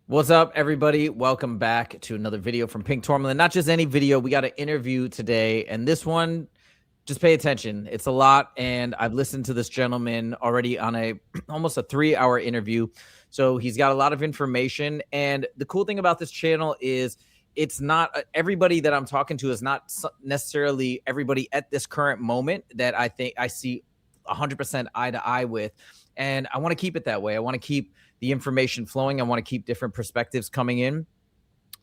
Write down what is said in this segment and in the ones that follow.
What's up, everybody? Welcome back to another video from Pink Tourmaline. Not just any video, we got an interview today, and this one, just pay attention. It's a lot, and I've listened to this gentleman already on a almost a 3-hour interview. So he's got a lot of information, and the cool thing about this channel is it's not everybody that I'm talking to is not necessarily everybody at this current moment that I think I see 100% eye to eye with, and I want to keep it that way. I want to keep the information flowing. I want to keep different perspectives coming in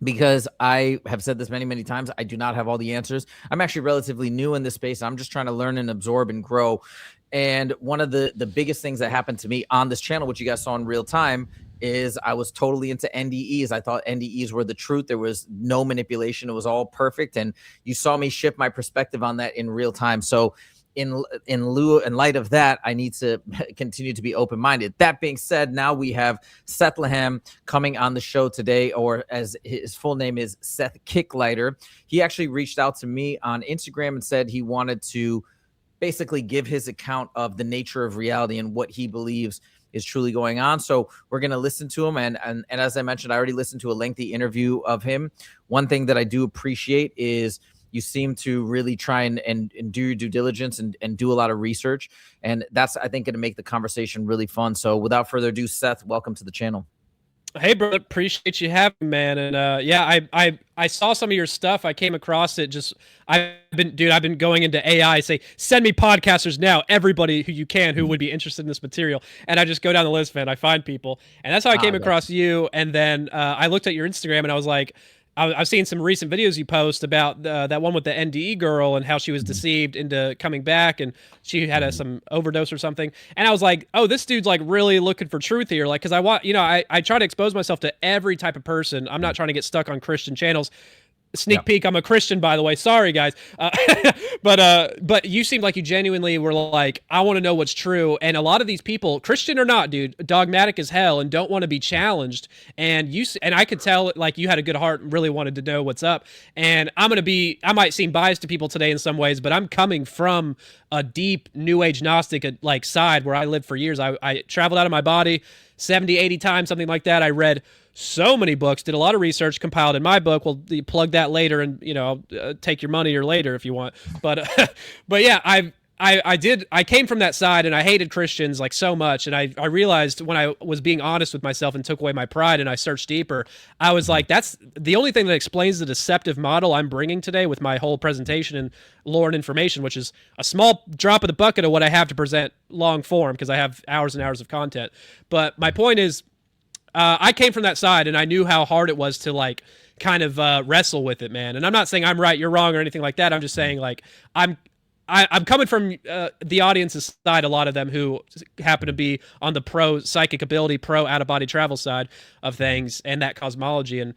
because I have said this many times. I do not have all the answers. I'm actually relatively new in this space. I'm just trying to learn and absorb and grow. And one of the biggest things that happened to me on this channel, which you guys saw in real time, is I was totally into NDEs. I thought NDEs were the truth. There was no manipulation. It was all perfect. And you saw me shift my perspective on that in real time. So in light of that, I need to continue to be open-minded. That being said, now we have Seth coming on the show today, or as his full name is, Seth Kicklighter. He actually reached out to me on Instagram and said he wanted to basically give his account of the nature of reality and what he believes is truly going on. So we're going to listen to him. And as I mentioned, I already listened to a lengthy interview of him. One thing that I do appreciate is you seem to really try and do your due diligence and do a lot of research. And that's, I think, going to make the conversation really fun. So without further ado, Seth, welcome to the channel. Hey, brother, appreciate you having me, man. And yeah, I saw some of your stuff. I came across it. I've been going into AI, say, send me podcasters now, everybody who you can who would be interested in this material. And I just go down the list, man. I find people. And that's how I came across you. And then I looked at your Instagram and I was like, I've seen some recent videos you post about that one with the NDE girl and how she was deceived into coming back and she had some overdose or something. And I was like, oh, this dude's like really looking for truth here. Like, cause I try to expose myself to every type of person. I'm not trying to get stuck on Christian channels. Sneak peek, I'm a Christian, by the way. Sorry, guys. But you seemed like you genuinely were like, I want to know what's true. And a lot of these people, Christian or not, dude, dogmatic as hell and don't want to be challenged. And I could tell like you had a good heart and really wanted to know what's up. And I might seem biased to people today in some ways, but I'm coming from a deep New Age Gnostic like side where I lived for years. I traveled out of my body 70, 80 times, something like that. I read so many books, did a lot of research, compiled in my book. We'll plug that later, and I'll take your money or later if you want. But but yeah, I came from that side, and I hated Christians like so much. And I realized when I was being honest with myself and took away my pride, and I searched deeper, I was like, that's the only thing that explains the deceptive model I'm bringing today with my whole presentation and lore and information, which is a small drop of the bucket of what I have to present long form because I have hours and hours of content. But my point is, I came from that side, and I knew how hard it was to like kind of wrestle with it, man. And I'm not saying I'm right, you're wrong, or anything like that. I'm just saying like I'm coming from the audience's side, a lot of them who happen to be on the pro psychic ability, pro out-of-body travel side of things and that cosmology. And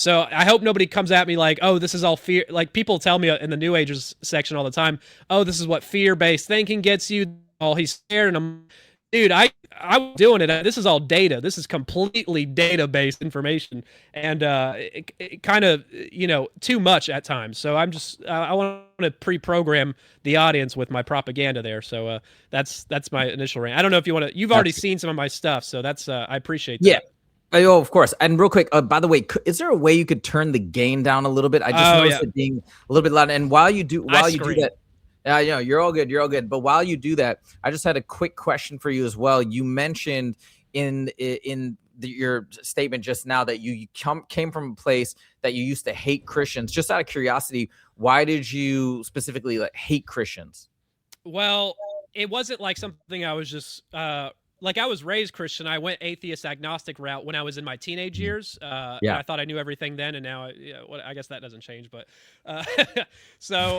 so I hope nobody comes at me like, oh, this is all fear. Like people tell me in the New Agers section all the time, oh, this is what fear-based thinking gets you. Oh, he's scared. And I'm, dude, I'm doing it. This is all data. This is completely data-based information, and it kind of, too much at times. So I want to pre-program the audience with my propaganda there. So that's my initial rant. I don't know if you want to. You've already seen some of my stuff, so that's I appreciate that. Yeah. Oh, of course. And real quick, by the way, is there a way you could turn the gain down a little bit? I just noticed it being a little bit loud. And while you do that. You're all good. You're all good. But while you do that, I just had a quick question for you as well. You mentioned in your statement just now that you came from a place that you used to hate Christians. Just out of curiosity, why did you specifically hate Christians? Well, it wasn't like something I was just like I was raised Christian. I went atheist agnostic route when I was in my teenage years. And I thought I knew everything then, and now I guess that doesn't change. But so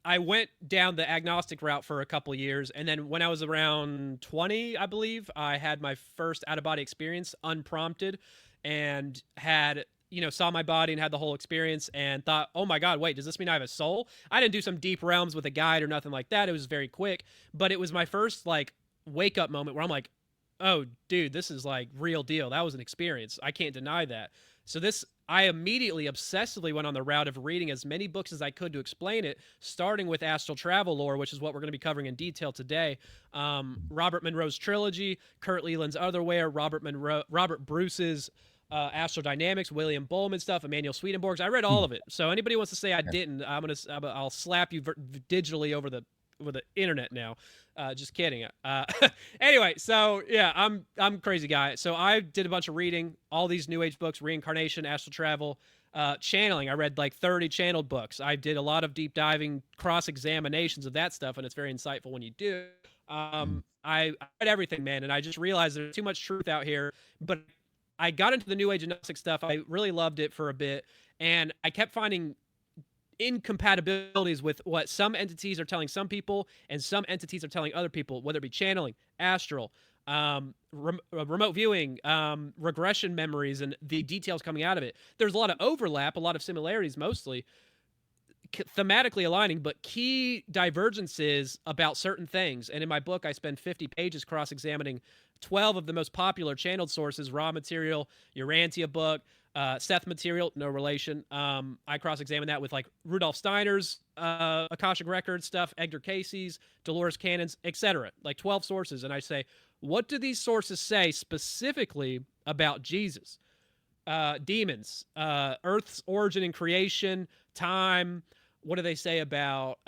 I went down the agnostic route for a couple years, and then when I was around 20, I believe, I had my first out-of-body experience unprompted, and had, saw my body and had the whole experience and thought, oh my God, wait, does this mean I have a soul? I didn't do some deep realms with a guide or nothing like that. It was very quick, but it was my first like wake-up moment where I'm like, oh, dude, this is like real deal. That was an experience. I can't deny that. So I immediately obsessively went on the route of reading as many books as I could to explain it, starting with Astral Travel lore, which is what we're going to be covering in detail today. Robert Monroe's trilogy, Kurt Leland's Otherwhere, Robert Bruce's Astral Dynamics, William Bowman stuff, Emmanuel Swedenborg's. I read all of it. So anybody wants to say I didn't, I'll slap you digitally over the internet now. Just kidding. Anyway, so yeah, I'm a crazy guy. So I did a bunch of reading, all these New Age books, Reincarnation, Astral Travel, channeling. I read like 30 channeled books. I did a lot of deep diving, cross examinations of that stuff, and it's very insightful when you do. I read everything, man, and I just realized there's too much truth out here. But I got into the New Age and Gnostic stuff. I really loved it for a bit, and I kept finding incompatibilities with what some entities are telling some people and some entities are telling other people, whether it be channeling, astral, remote viewing, regression memories, and the details coming out of it. There's a lot of overlap, a lot of similarities, mostly thematically aligning, but key divergences about certain things. And in my book, I spend 50 pages cross-examining 12 of the most popular channeled sources: Raw Material, Urantia book, Seth Material, no relation. I cross-examine that with like Rudolf Steiner's Akashic Records stuff, Edgar Casey's, Dolores Cannon's, etc. Like 12 sources. And I say, what do these sources say specifically about Jesus? Demons, Earth's origin and creation, time. What do they say about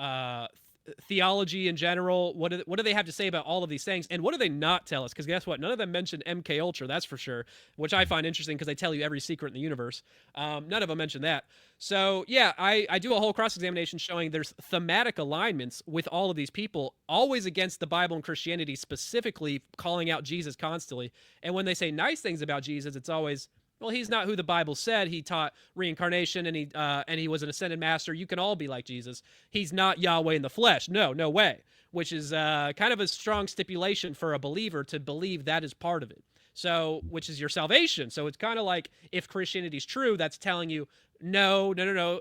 theology in general? What do they have to say about all of these things? And what do they not tell us? Because guess what? None of them mention MK Ultra, that's for sure, which I find interesting because they tell you every secret in the universe. None of them mention that. So yeah, I do a whole cross-examination showing there's thematic alignments with all of these people, always against the Bible and Christianity, specifically calling out Jesus constantly. And when they say nice things about Jesus, it's always, well, he's not who the Bible said. He taught reincarnation, and he was an ascended master. You can all be like Jesus. He's not Yahweh in the flesh. No way. Which is kind of a strong stipulation for a believer to believe that is part of it. So, which is your salvation. So it's kind of like, if Christianity is true, that's telling you, no.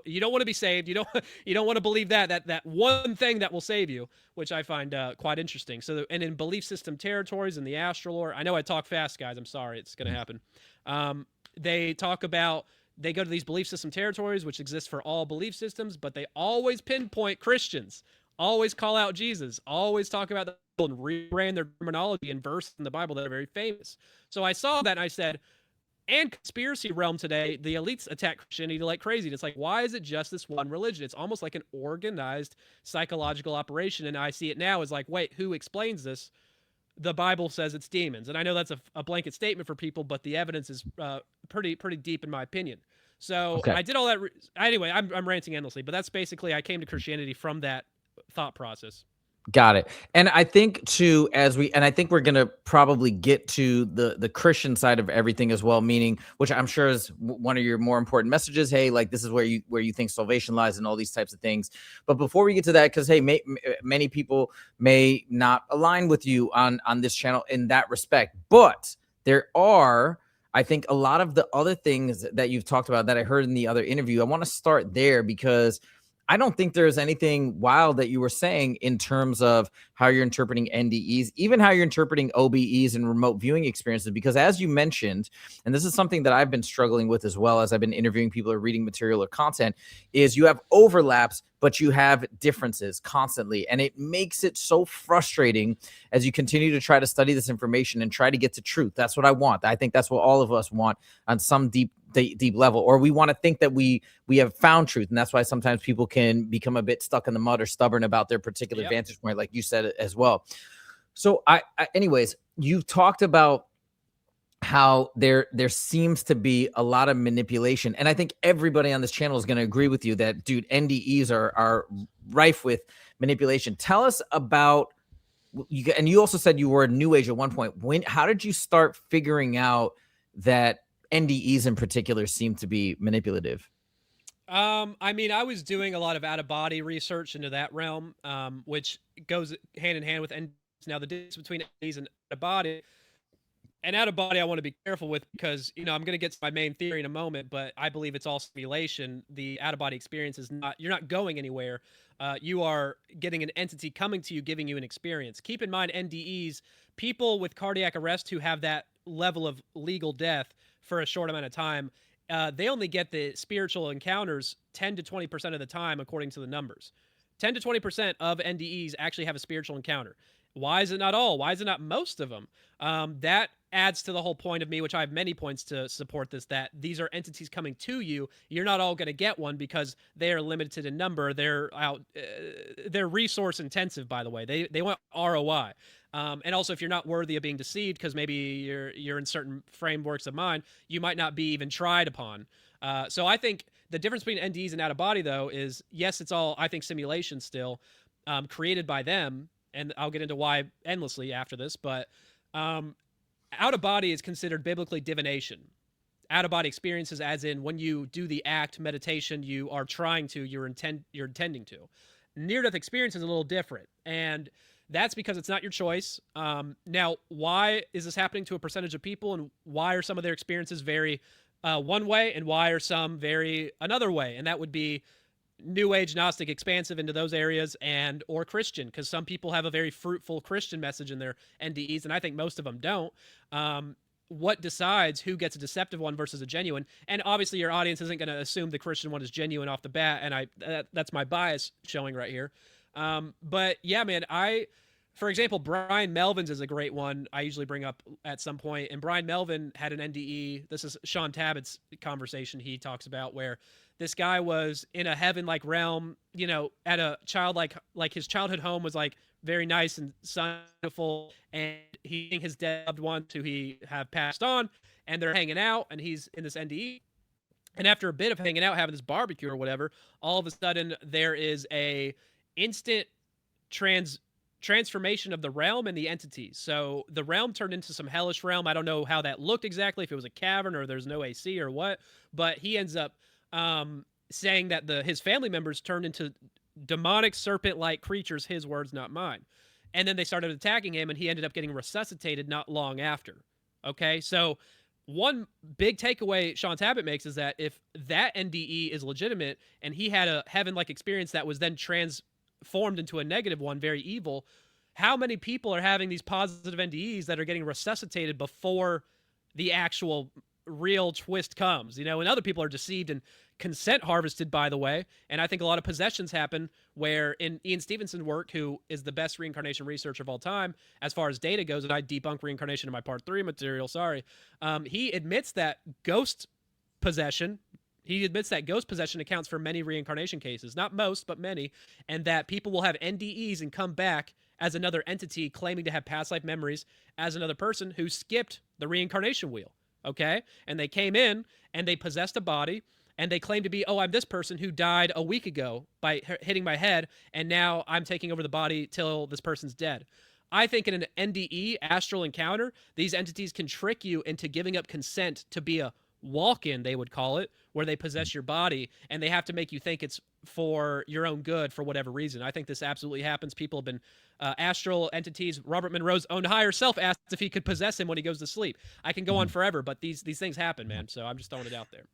You don't want to be saved. You don't want to believe that one thing that will save you, which I find quite interesting. So, and in belief system territories in the astral lore, I know I talk fast, guys. I'm sorry. It's going to happen. They talk about, they go to these belief system territories, which exist for all belief systems, but they always pinpoint Christians, always call out Jesus, always talk about the Bible, and rebrand their terminology and verses in the Bible that are very famous. So I saw that and I said, and conspiracy realm today, the elites attack Christianity like crazy. And it's like, why is it just this one religion? It's almost like an organized psychological operation. And I see it now as like, wait, who explains this? The Bible says it's demons. And I know that's a blanket statement for people, but the evidence is pretty deep in my opinion. So okay. I did all that. Anyway, I'm ranting endlessly, but that's basically, I came to Christianity from that thought process. Got it. And I think too, I think we're going to probably get to the Christian side of everything as well, meaning, which I'm sure is one of your more important messages. Hey, like, this is where you think salvation lies and all these types of things. But before we get to that, because hey, many people may not align with you on this channel in that respect, but there are, I think, a lot of the other things that you've talked about that I heard in the other interview. I want to start there because I don't think there's anything wild that you were saying in terms of how you're interpreting NDEs, even how you're interpreting OBEs and remote viewing experiences, because as you mentioned, and this is something that I've been struggling with as well as I've been interviewing people or reading material or content, is you have overlaps, but you have differences constantly. And it makes it so frustrating as you continue to try to study this information and try to get to truth. That's what I want. I think that's what all of us want on some deep level, or we want to think that we have found truth. And that's why sometimes people can become a bit stuck in the mud or stubborn about their particular vantage point, like you said as well. So anyways, you've talked about how there seems to be a lot of manipulation. And I think everybody on this channel is going to agree with you that, dude, NDEs are rife with manipulation. Tell us about, and you also said you were a New Age at one point. How did you start figuring out that NDEs in particular seem to be manipulative? I mean, I was doing a lot of out-of-body research into that realm, which goes hand in hand with NDEs. Now, the difference between NDEs and out-of-body, I want to be careful with because, I'm going to get to my main theory in a moment, but I believe it's all simulation. The out-of-body experience is not, you're not going anywhere. You are getting an entity coming to you, giving you an experience. Keep in mind, NDEs, people with cardiac arrest who have that level of legal death for a short amount of time, they only get the spiritual encounters 10 to 20% of the time, according to the numbers. 10 to 20% of NDEs actually have a spiritual encounter. Why is it not all? Why is it not most of them? That adds to the whole point of me, which I have many points to support this, that these are entities coming to you. You're not all going to get one because they are limited in number. They're resource intensive, by the way. They want ROI. And also, if you're not worthy of being deceived, because maybe you're in certain frameworks of mind, you might not be even tried upon. So I think the difference between NDEs and out of body, though, is yes, it's all, I think, simulation still, created by them, and I'll get into why endlessly after this. But out of body is considered biblically divination. Out of body experiences, as in when you do the act meditation, you're intending to. Near death experience is a little different, and that's because it's not your choice. Now, why is this happening to a percentage of people, and why are some of their experiences very one way, and why are some very another way? And that would be New Age, Gnostic, expansive into those areas, and or Christian, because some people have a very fruitful Christian message in their NDEs, and I think most of them don't. What decides who gets a deceptive one versus a genuine? And obviously, your audience isn't going to assume the Christian one is genuine off the bat, and that's my bias showing right here. But yeah, man, for example, Brian Melvin's is a great one I usually bring up at some point. And Brian Melvin had an NDE. This is Sean Tabbitt's conversation he talks about, where this guy was in a heaven-like realm, at a childlike, like his childhood home was like very nice and sunful, and he his dead loved ones who he have passed on, and they're hanging out, and he's in this NDE. And after a bit of hanging out, having this barbecue or whatever, all of a sudden there is a instant transformation of the realm and the entities. So the realm turned into some hellish realm. I don't know how that looked exactly, if it was a cavern or there's no AC or what, but he ends up saying that his family members turned into demonic serpent-like creatures, his words, not mine. And then they started attacking him, and he ended up getting resuscitated not long after. Okay, so one big takeaway Sean Tabbett makes is that if that NDE is legitimate and he had a heaven-like experience that was then transformed into a negative one, very evil, how many people are having these positive NDEs that are getting resuscitated before the actual real twist comes, and other people are deceived and consent harvested, by the way. And I think a lot of possessions happen where, in Ian Stevenson's work, who is the best reincarnation researcher of all time as far as data goes, and I debunk reincarnation in my part 3 material, he admits that ghost possession accounts for many reincarnation cases, not most, but many, and that people will have NDEs and come back as another entity claiming to have past life memories as another person who skipped the reincarnation wheel. Okay? And they came in and they possessed a body, and they claim to be, I'm this person who died a week ago by hitting my head, and now I'm taking over the body till this person's dead. I think in an NDE, astral encounter, these entities can trick you into giving up consent to be a walk-in, they would call it, where they possess your body, and they have to make you think it's for your own good for whatever reason. I think this absolutely happens. People have been astral entities. Robert Monroe's own higher self asked if he could possess him when he goes to sleep. I can go on forever, but these things happen, man. So I'm just throwing it out there.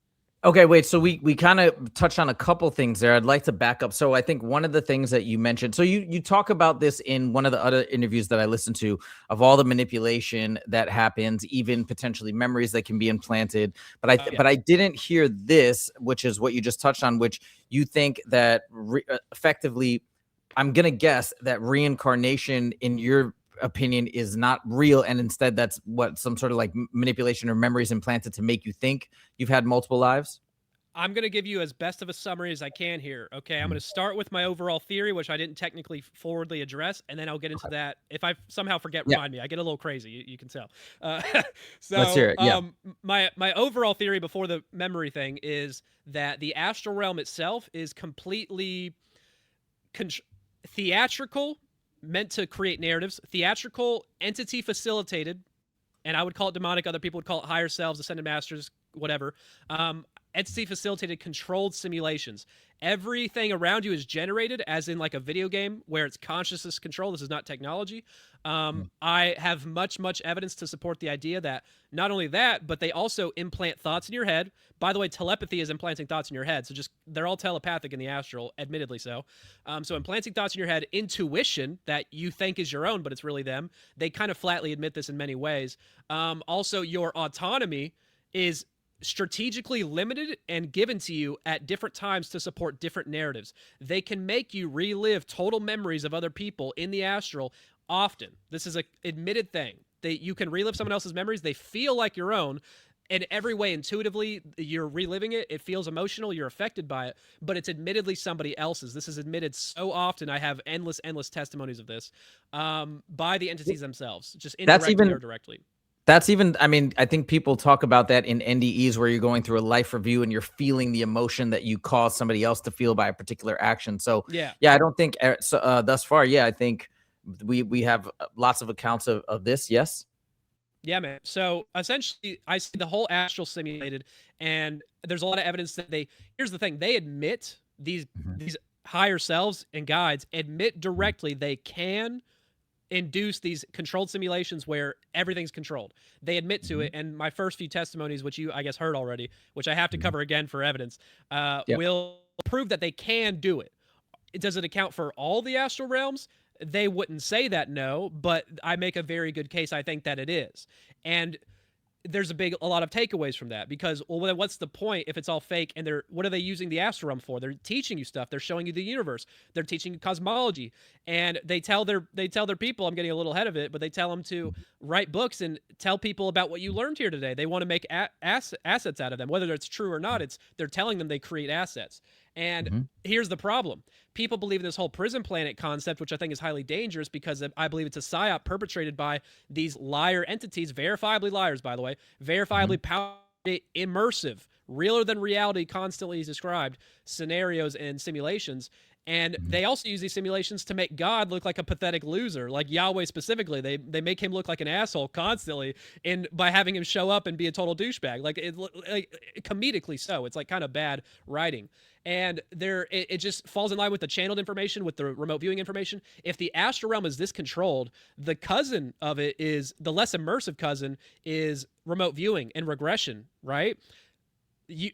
Okay, wait. So we kind of touched on a couple things there. I'd like to back up. So I think one of the things that you mentioned, so you talk about this in one of the other interviews that I listened to, of all the manipulation that happens, even potentially memories that can be implanted. But I didn't hear this, which is what you just touched on, which you think that effectively, I'm gonna guess that reincarnation, in your opinion, is not real, and instead that's what, some sort of like manipulation or memories implanted to make you think you've had multiple lives. I'm going to give you as best of a summary as I can here. Okay, I'm going to start with my overall theory, which I didn't technically forwardly address, and then I'll get into that. If I somehow forget, remind me. I get a little crazy, you can tell. So let's hear it. Yeah. My overall theory before the memory thing is that the astral realm itself is completely theatrical, meant to create narratives, theatrical, entity facilitated, and I would call it demonic. Other people would call it higher selves, ascended masters, whatever. Entity facilitated, controlled simulations. Everything around you is generated as in like a video game where it's consciousness control. This is not technology. I have much evidence to support the idea that not only that, but they also implant thoughts in your head. By the way, telepathy is implanting thoughts in your head. So they're all telepathic in the astral, admittedly so. So implanting thoughts in your head, intuition that you think is your own, but it's really them. They kind of flatly admit this in many ways. Also, your autonomy is strategically limited and given to you at different times to support different narratives. They can make you relive total memories of other people in the astral often. This is an admitted thing. You can relive someone else's memories. They feel like your own. In every way, intuitively, you're reliving it. It feels emotional. You're affected by it, but it's admittedly somebody else's. This is admitted so often. I have endless testimonies of this by the entities themselves, just indirectly or directly. That's even, I mean, I think people talk about that in NDEs where you're going through a life review and you're feeling the emotion that you caused somebody else to feel by a particular action. So yeah, I don't think thus far, I think we have lots of accounts of this. Yes. Yeah, man. So essentially, I see the whole astral simulated, and there's a lot of evidence that here's the thing, they admit these higher selves and guides admit directly they can induce these controlled simulations where everything's controlled. They admit to it, and my first few testimonies, which you, I guess, heard already, which I have to cover again for evidence, will prove that they can do it. Does it account for all the astral realms? They wouldn't say that, no, but I make a very good case, I think, that it is. And there's a lot of takeaways from that, because, well, then what's the point if it's all fake? And what are they using the astral realm for? They're teaching you stuff. They're showing you the universe. They're teaching you cosmology. And they tell their people, I'm getting a little ahead of it, but they tell them to write books and tell people about what you learned here today. They want to make assets out of them. Whether it's true or not, they're telling them they create assets. And here's the problem. People believe in this whole prison planet concept, which I think is highly dangerous, because I believe it's a psyop perpetrated by these liar entities, verifiably liars, by the way, verifiably powerful, immersive, realer than reality, constantly described scenarios and simulations. And they also use these simulations to make God look like a pathetic loser, like Yahweh specifically. They make him look like an asshole constantly, by having him show up and be a total douchebag, like comedically so. It's like kind of bad writing. And it just falls in line with the channeled information, with the remote viewing information. If the astral realm is this controlled, the cousin of it is, the less immersive cousin is remote viewing and regression, right?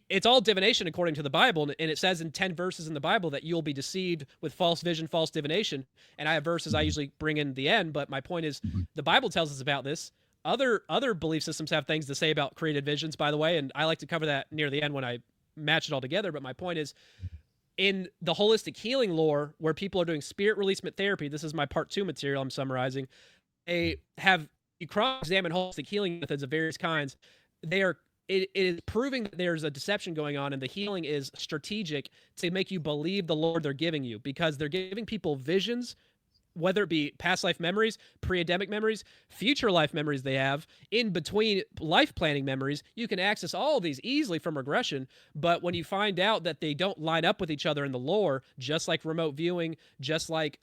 It's all divination according to the Bible, and it says in 10 verses in the Bible that you'll be deceived with false vision, false divination. And I have verses I usually bring in the end, but my point is the Bible tells us about this. Other belief systems have things to say about created visions, by the way, and I like to cover that near the end when I match it all together. But my point is, in the holistic healing lore, where people are doing spirit releasement therapy, this is my part 2 material I'm summarizing, you cross-examine holistic healing methods of various kinds. It is proving that there's a deception going on, and the healing is strategic to make you believe the Lord they're giving you, because they're giving people visions, whether it be past life memories, pre-Adamic memories, future life memories they have, in between life planning memories. You can access all of these easily from regression, but when you find out that they don't line up with each other in the lore, just like remote viewing, just like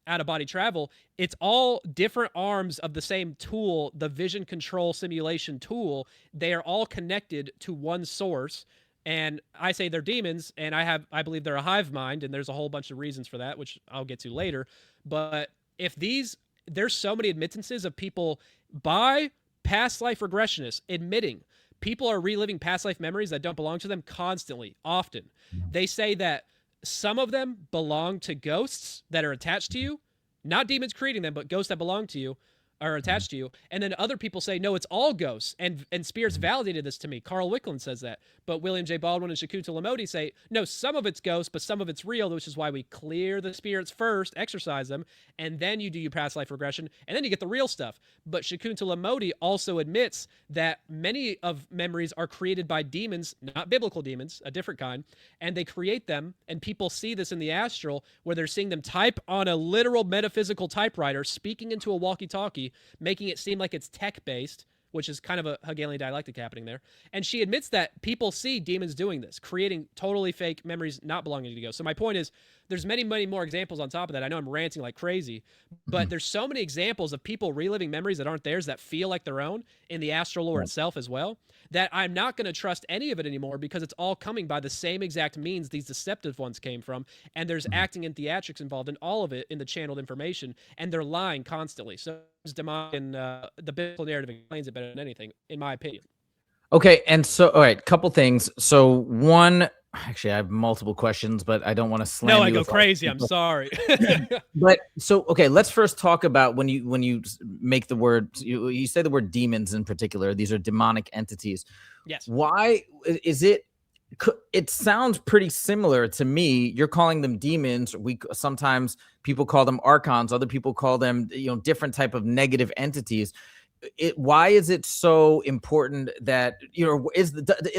out-of-body travel, it's all different arms of the same tool, the vision control simulation tool. They are all connected to one source, and I say they're demons, and I believe they're a hive mind, and there's a whole bunch of reasons for that, which I'll get to later. But there's so many admittances of people by past life regressionists admitting people are reliving past life memories that don't belong to them constantly, often. They say that some of them belong to ghosts that are attached to you, not demons creating them, but ghosts that belong to you are attached to you. And then other people say, no, it's all ghosts. And spirits validated this to me. Carl Wicklund says that. But William J. Baldwin and Shakunta Lamoti say, no, some of it's ghosts, but some of it's real, which is why we clear the spirits first, exorcise them, and then you do your past life regression, and then you get the real stuff. But Shakunta Lamoti also admits that many of memories are created by demons, not biblical demons, a different kind, and they create them, and people see this in the astral, where they're seeing them type on a literal metaphysical typewriter, speaking into a walkie-talkie, making it seem like it's tech-based, which is kind of a Hegelian dialectic happening there. And she admits that people see demons doing this, creating totally fake memories not belonging to ghosts. So my point is, there's many, many more examples on top of that. I know I'm ranting like crazy, but there's so many examples of people reliving memories that aren't theirs, that feel like their own in the astral lore itself as well, that I'm not going to trust any of it anymore, because it's all coming by the same exact means these deceptive ones came from. And there's acting and theatrics involved in all of it in the channeled information, and they're lying constantly. So it's demonic, and the biblical narrative explains it better than anything, in my opinion. Okay, and so, all right, couple things. So one, actually, I have multiple questions, but I don't want to slam you. No, I go crazy. I'm sorry. But so, okay, let's first talk about when you make the word, you say the word demons in particular. These are demonic entities. Yes. Why is it? It sounds pretty similar to me. You're calling them demons. Sometimes people call them archons. Other people call them, different type of negative entities. why is it so important that, you know,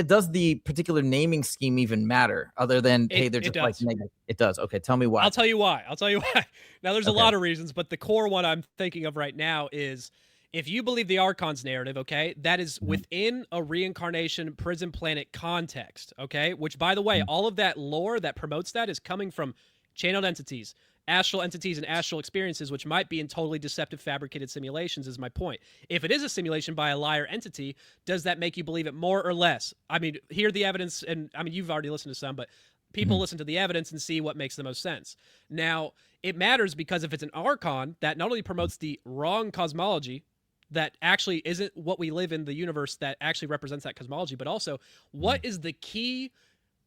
does the particular naming scheme even matter other than, hey, they're It just like does. negative? It does. Okay, tell me why. I'll tell you why. I'll tell you why. Now, there's a Okay. lot of reasons, but the core one I'm thinking of right now is if you believe the archons narrative, okay, that is within a reincarnation prison planet context, okay, which, by the way, all of that lore that promotes that is coming from channeled entities, astral entities, and astral experiences, which might be in totally deceptive, fabricated simulations, is my point. If it is a simulation by a liar entity, does that make you believe it more or less? I mean, hear the evidence, and I mean, you've already listened to some, but people listen to the evidence and see what makes the most sense. Now, it matters because if it's an archon that not only promotes the wrong cosmology, that actually isn't what we live in the universe that actually represents that cosmology, but also what is the key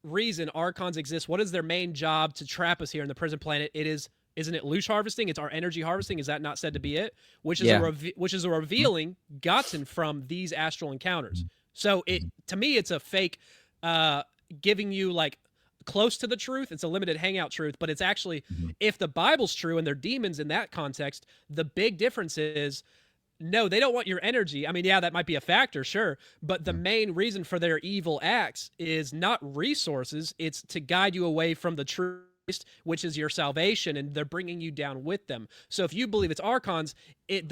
reason archons exist? What is their main job to trap us here in the prison planet? It is, isn't it loosh harvesting? It's our energy harvesting. Is that not said to be it? Which is a revealing gotten from these astral encounters. So it, to me, it's a fake giving you like close to the truth. It's a limited hangout truth, but it's actually, if the Bible's true and they're demons in that context, the big difference is, no, they don't want your energy. I mean, yeah, that might be a factor, sure, but the main reason for their evil acts is not resources. It's to guide you away from the truth, which is your salvation, and they're bringing you down with them. So if you believe it's archons, it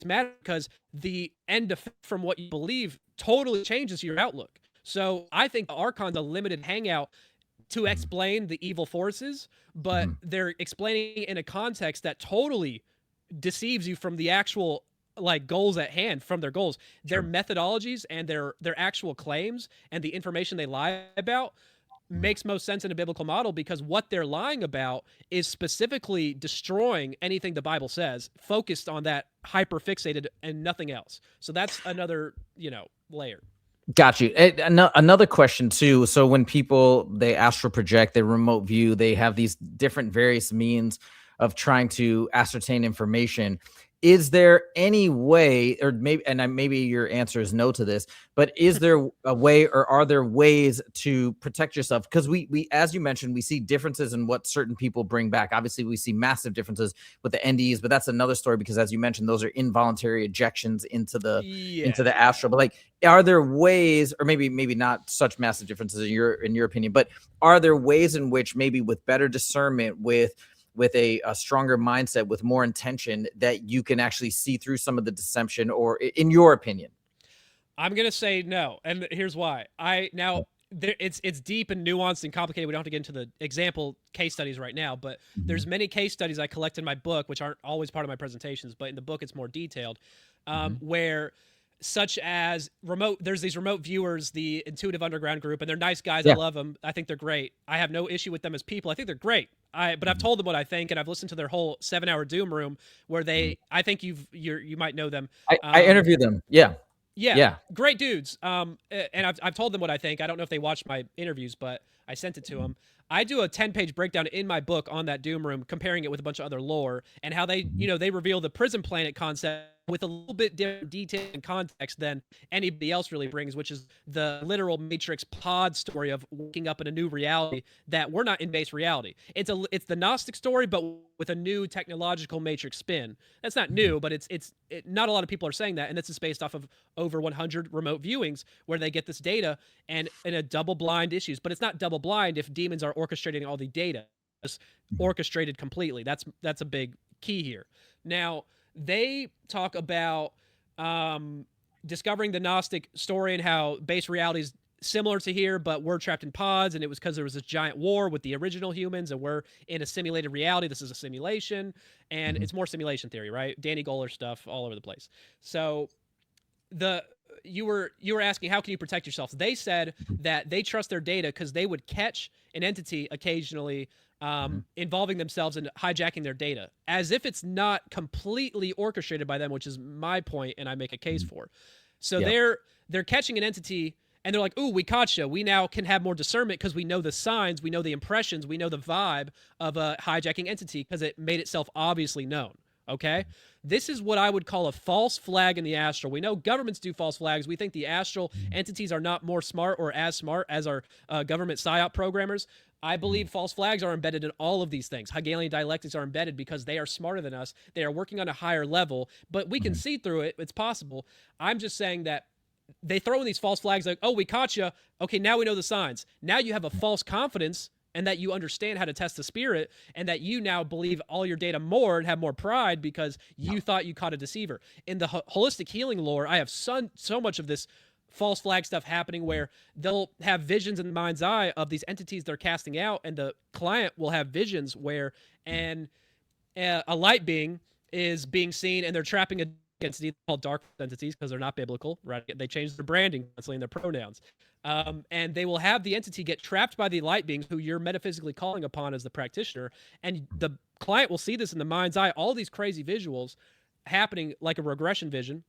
matters because the end effect from what you believe totally changes your outlook. So I think the archons a limited hangout to explain the evil forces, but they're explaining it in a context that totally deceives you from the actual like goals at hand, from their goals. Their methodologies and their actual claims and the information they lie about makes most sense in a biblical model, because what they're lying about is specifically destroying anything the Bible says, focused on that, hyper fixated and nothing else. So that's another, you know, layer. Got you. Another question too. So when people, they astral project, they remote view, they have these different various means of trying to ascertain information. Is there any way, or maybe, and maybe your answer is no to this, but is there a way, or are there ways to protect yourself? Because we, as you mentioned, we see differences in what certain people bring back. Obviously, we see massive differences with the NDEs, but that's another story, because as you mentioned, those are involuntary ejections into the astral. But like, are there ways, or maybe not such massive differences in your opinion, but are there ways in which maybe with better discernment, with a stronger mindset, with more intention, that you can actually see through some of the deception, or in your opinion? I'm going to say no. And here's why. It's deep and nuanced and complicated. We don't have to get into the example case studies right now, but there's many case studies I collect in my book, which aren't always part of my presentations, but in the book it's more detailed, where such as there's these remote viewers, the Intuitive Underground group, and they're nice guys. I love them. I think they're great. I have no issue with them as people. I think they're great. But I've told them what I think, and I've listened to their whole 7-hour Doom Room where I think you might know them. I interviewed them. Yeah. Great dudes. And I've told them what I think. I don't know if they watched my interviews, but I sent it to them. I do a 10-page breakdown in my book on that Doom Room, comparing it with a bunch of other lore, and how they reveal the prison planet concept with a little bit different detail and context than anybody else really brings, which is the literal Matrix pod story of waking up in a new reality that we're not in base reality. It's the Gnostic story, but with a new technological Matrix spin. That's not new, but it's not a lot of people are saying that, and this is based off of over 100 remote viewings where they get this data and in a double blind issues. But it's not double blind if demons are orchestrating all the data. It's orchestrated completely. That's a big key here. Now, they talk about discovering the Gnostic story and how base reality is similar to here, but we're trapped in pods, and it was because there was this giant war with the original humans, and we're in a simulated reality. This is a simulation, and it's more simulation theory, right? Danny Goller stuff all over the place. So you were asking, how can you protect yourself? They said that they trust their data because they would catch an entity occasionally involving themselves in hijacking their data, as if it's not completely orchestrated by them, which is my point, and I make a case for. So they're catching an entity, and they're like, "Ooh, we caught you. We now can have more discernment because we know the signs, we know the impressions, we know the vibe of a hijacking entity because it made itself obviously known." Okay? This is what I would call a false flag in the astral. We know governments do false flags. We think the astral entities are not more smart or as smart as our government PSYOP programmers. I believe false flags are embedded in all of these things. Hegelian dialectics are embedded because they are smarter than us. They are working on a higher level, but we can see through it. It's possible. I'm just saying that they throw in these false flags like, oh, we caught you. Okay, now we know the signs. Now you have a false confidence and that you understand how to test the spirit and that you now believe all your data more and have more pride because you thought you caught a deceiver. In the holistic healing lore, I have so much of this false flag stuff happening where they'll have visions in the mind's eye of these entities they're casting out, and the client will have visions where a light being is being seen and they're trapping a entity called dark entities because they're not biblical, right? They changed their branding constantly and their pronouns. And they will have the entity get trapped by the light beings who you're metaphysically calling upon as the practitioner. And the client will see this in the mind's eye, all these crazy visuals happening like a regression vision.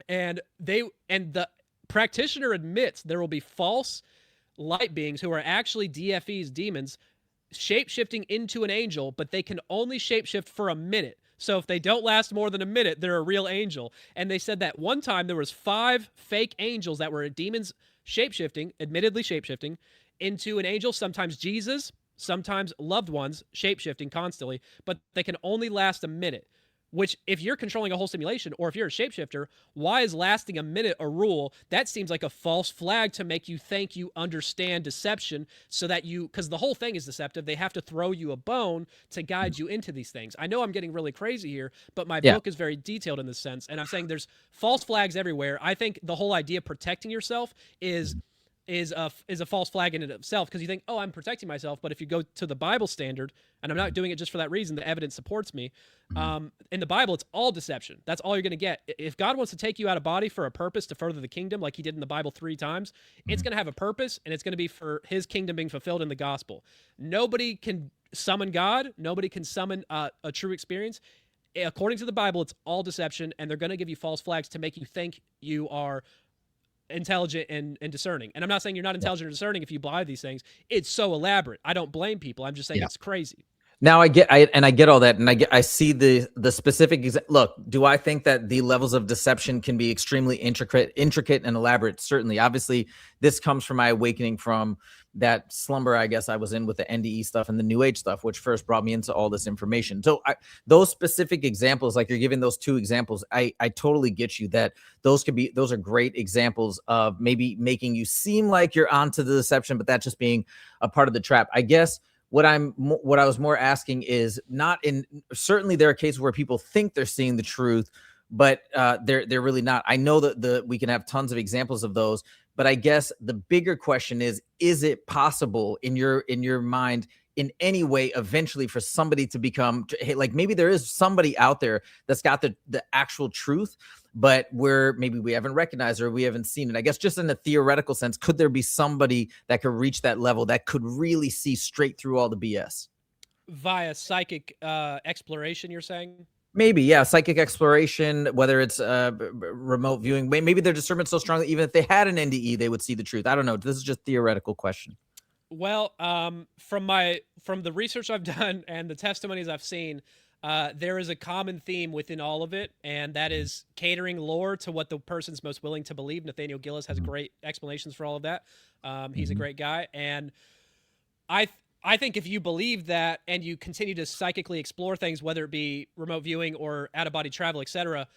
And the practitioner admits there will be false light beings who are actually DFEs, demons, shape-shifting into an angel, but they can only shape-shift for a minute. So if they don't last more than a minute, they're a real angel. And they said that one time there was 5 fake angels that were demons shape-shifting, admittedly shape-shifting, into an angel, sometimes Jesus, sometimes loved ones, shape-shifting constantly, but they can only last a minute. Which, if you're controlling a whole simulation, or if you're a shapeshifter, why is lasting a minute a rule? That seems like a false flag to make you think you understand deception, so that because the whole thing is deceptive, they have to throw you a bone to guide you into these things. I know I'm getting really crazy here, but my book is very detailed in this sense, and I'm saying there's false flags everywhere. I think the whole idea of protecting yourself is a false flag in and of itself, because you think, oh, I'm protecting myself. But if you go to the Bible standard, and I'm not doing it just for that reason, the evidence supports me. In the Bible, it's all deception. That's all you're going to get. If God wants to take you out of body for a purpose to further the kingdom, like he did in the Bible 3 times, it's going to have a purpose, and it's going to be for his kingdom being fulfilled in the gospel. Nobody can summon God. Nobody can summon a true experience. According to the Bible, it's all deception, and they're going to give you false flags to make you think you are intelligent and discerning. And I'm not saying you're not intelligent or discerning if you buy these things. It's so elaborate. I don't blame people. I'm just saying it's crazy. Now I get all that, and I see the specific look. Do I think that the levels of deception can be extremely intricate and elaborate? Certainly. Obviously, this comes from my awakening from that slumber I guess I was in with the NDE stuff and the New Age stuff, which first brought me into all this information. So those specific examples, like you're giving those 2 examples, I totally get you that those are great examples of maybe making you seem like you're onto the deception, but that just being a part of the trap. I guess what I was more asking is certainly there are cases where people think they're seeing the truth, but they're really not. I know that we can have tons of examples of those, but I guess the bigger question is it possible in your mind in any way eventually for somebody to become, hey, like maybe there is somebody out there that's got the actual truth, but maybe we haven't recognized or we haven't seen it. I guess just in a theoretical sense, could there be somebody that could reach that level that could really see straight through all the BS? Via psychic exploration, you're saying? Maybe, yeah, psychic exploration, whether it's remote viewing. Maybe their discernment's so strong that even if they had an NDE, they would see the truth. I don't know. This is just a theoretical question. Well, from the research I've done and the testimonies I've seen, there is a common theme within all of it, and that is catering lore to what the person's most willing to believe. Nathaniel Gillis has great explanations for all of that. He's a great guy, and I think if you believe that and you continue to psychically explore things, whether it be remote viewing or out-of-body travel, etc.,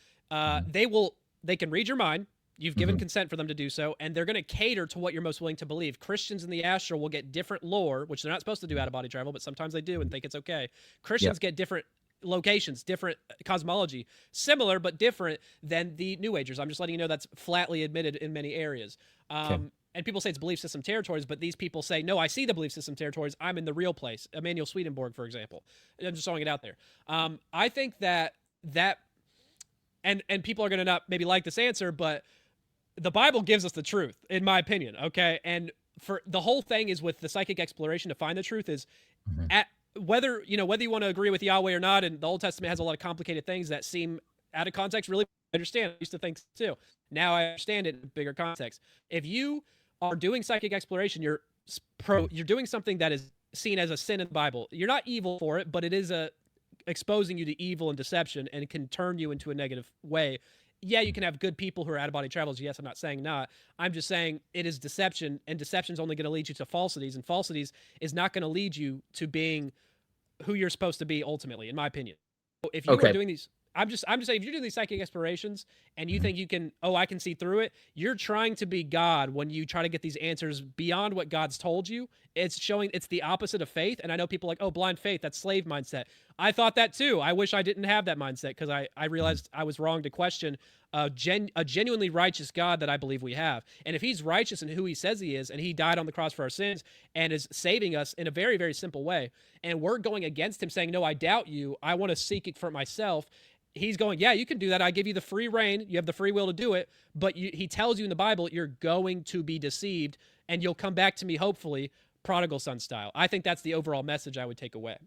they can read your mind. You've given consent for them to do so, and they're going to cater to what you're most willing to believe. Christians in the Astral will get different lore, which they're not supposed to do out-of-body travel, but sometimes they do and think it's okay. Christians get different locations, different cosmology, similar but different than the New Agers. I'm just letting you know that's flatly admitted in many areas. And people say it's belief system territories, but these people say, no, I see the belief system territories. I'm in the real place. Emanuel Swedenborg, for example. I'm just throwing it out there. I think that and people are going to not maybe like this answer, but the Bible gives us the truth, in my opinion, okay? And for the whole thing is with the psychic exploration to find the truth is whether you want to agree with Yahweh or not, and the Old Testament has a lot of complicated things that seem out of context. Really, I understand. I used to think too. Now I understand it in bigger context. If you are doing psychic exploration, you're doing something that is seen as a sin in the Bible. You're not evil for it, but it is exposing you to evil and deception, and it can turn you into a negative way. yeah, you can have good people who are out of body travelers. Yes, I'm not saying not. I'm just saying it is deception, and deception's only going to lead you to falsities, and falsities is not going to lead you to being who you're supposed to be ultimately, in my opinion. If you are Okay. doing these, I'm just saying, if you're doing these psychic explorations and you Mhm. think you can, oh, I can see through it, you're trying to be God when you try to get these answers beyond what God's told you. It's showing it's the opposite of faith. And I know people are like, oh, blind faith, that's slave mindset. I thought that too. I wish I didn't have that mindset, because I realized I was wrong to question a genuinely righteous God that I believe we have. And if he's righteous in who he says he is, and he died on the cross for our sins and is saving us in a very, very simple way, and we're going against him saying, no, I doubt you, I want to seek it for myself, he's going, yeah, you can do that. I give you the free reign. You have the free will to do it. But he tells you in the Bible, you're going to be deceived, and you'll come back to me, hopefully, prodigal son style. I think that's the overall message I would take away.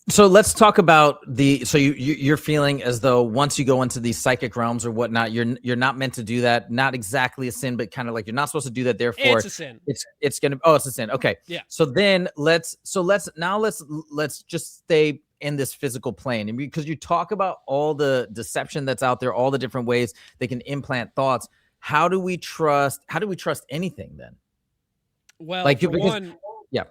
So let's talk about so you're feeling as though once you go into these psychic realms or whatnot, you're not meant to do that. Not exactly a sin, but kind of like you're not supposed to do that. Therefore, It's a sin. It's gonna, oh, it's a sin. Okay. Yeah. So then let's just stay in this physical plane, and because you talk about all the deception that's out there, all the different ways they can implant thoughts. How do we trust anything then? Well, Like, for because, one, yeah.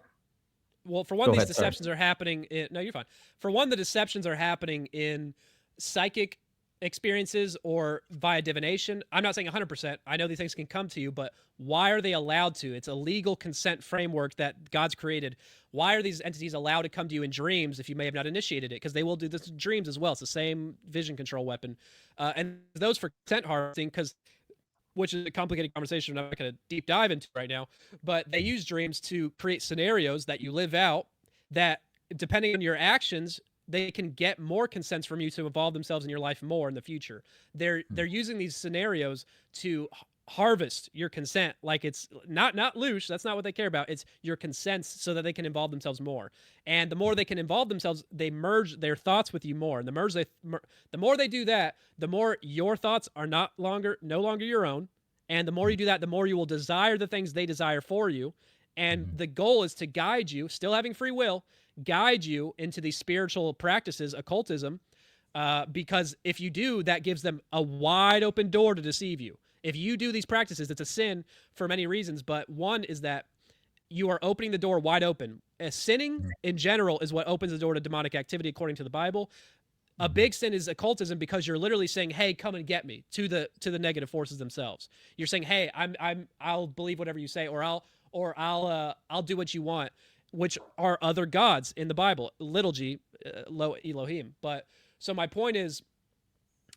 Well, for one, Go these ahead, sorry. deceptions are happening in, no, you're fine. For one, the deceptions are happening in psychic experiences or via divination. I'm not saying 100%. I know these things can come to you, but why are they allowed to? It's a legal consent framework that God's created. Why are these entities allowed to come to you in dreams if you may have not initiated it? Because they will do this in dreams as well. It's the same vision control weapon. And those for consent harvesting, because which is a complicated conversation I'm not going to deep dive into right now, but they use dreams to create scenarios that you live out that, depending on your actions, they can get more consents from you to involve themselves in your life more in the future. They're using these scenarios to harvest your consent, like it's not loose. That's not what they care about. It's your consents so that they can involve themselves more. And the more they can involve themselves, they merge their thoughts with you more. And the more they do that, the more your thoughts are no longer your own. And the more you do that, the more you will desire the things they desire for you. And the goal is to guide you, still having free will, guide you into these spiritual practices, occultism, because if you do, that gives them a wide open door to deceive you. If you do these practices, it's a sin for many reasons, but one is that you are opening the door wide open. Sinning in general is what opens the door to demonic activity according to the Bible. A big sin is occultism, because you're literally saying, "Hey, come and get me," to the negative forces themselves. You're saying, "Hey, I'll believe whatever you say, or I'll do what you want," which are other gods in the Bible, little g, lo Elohim. But so my point is,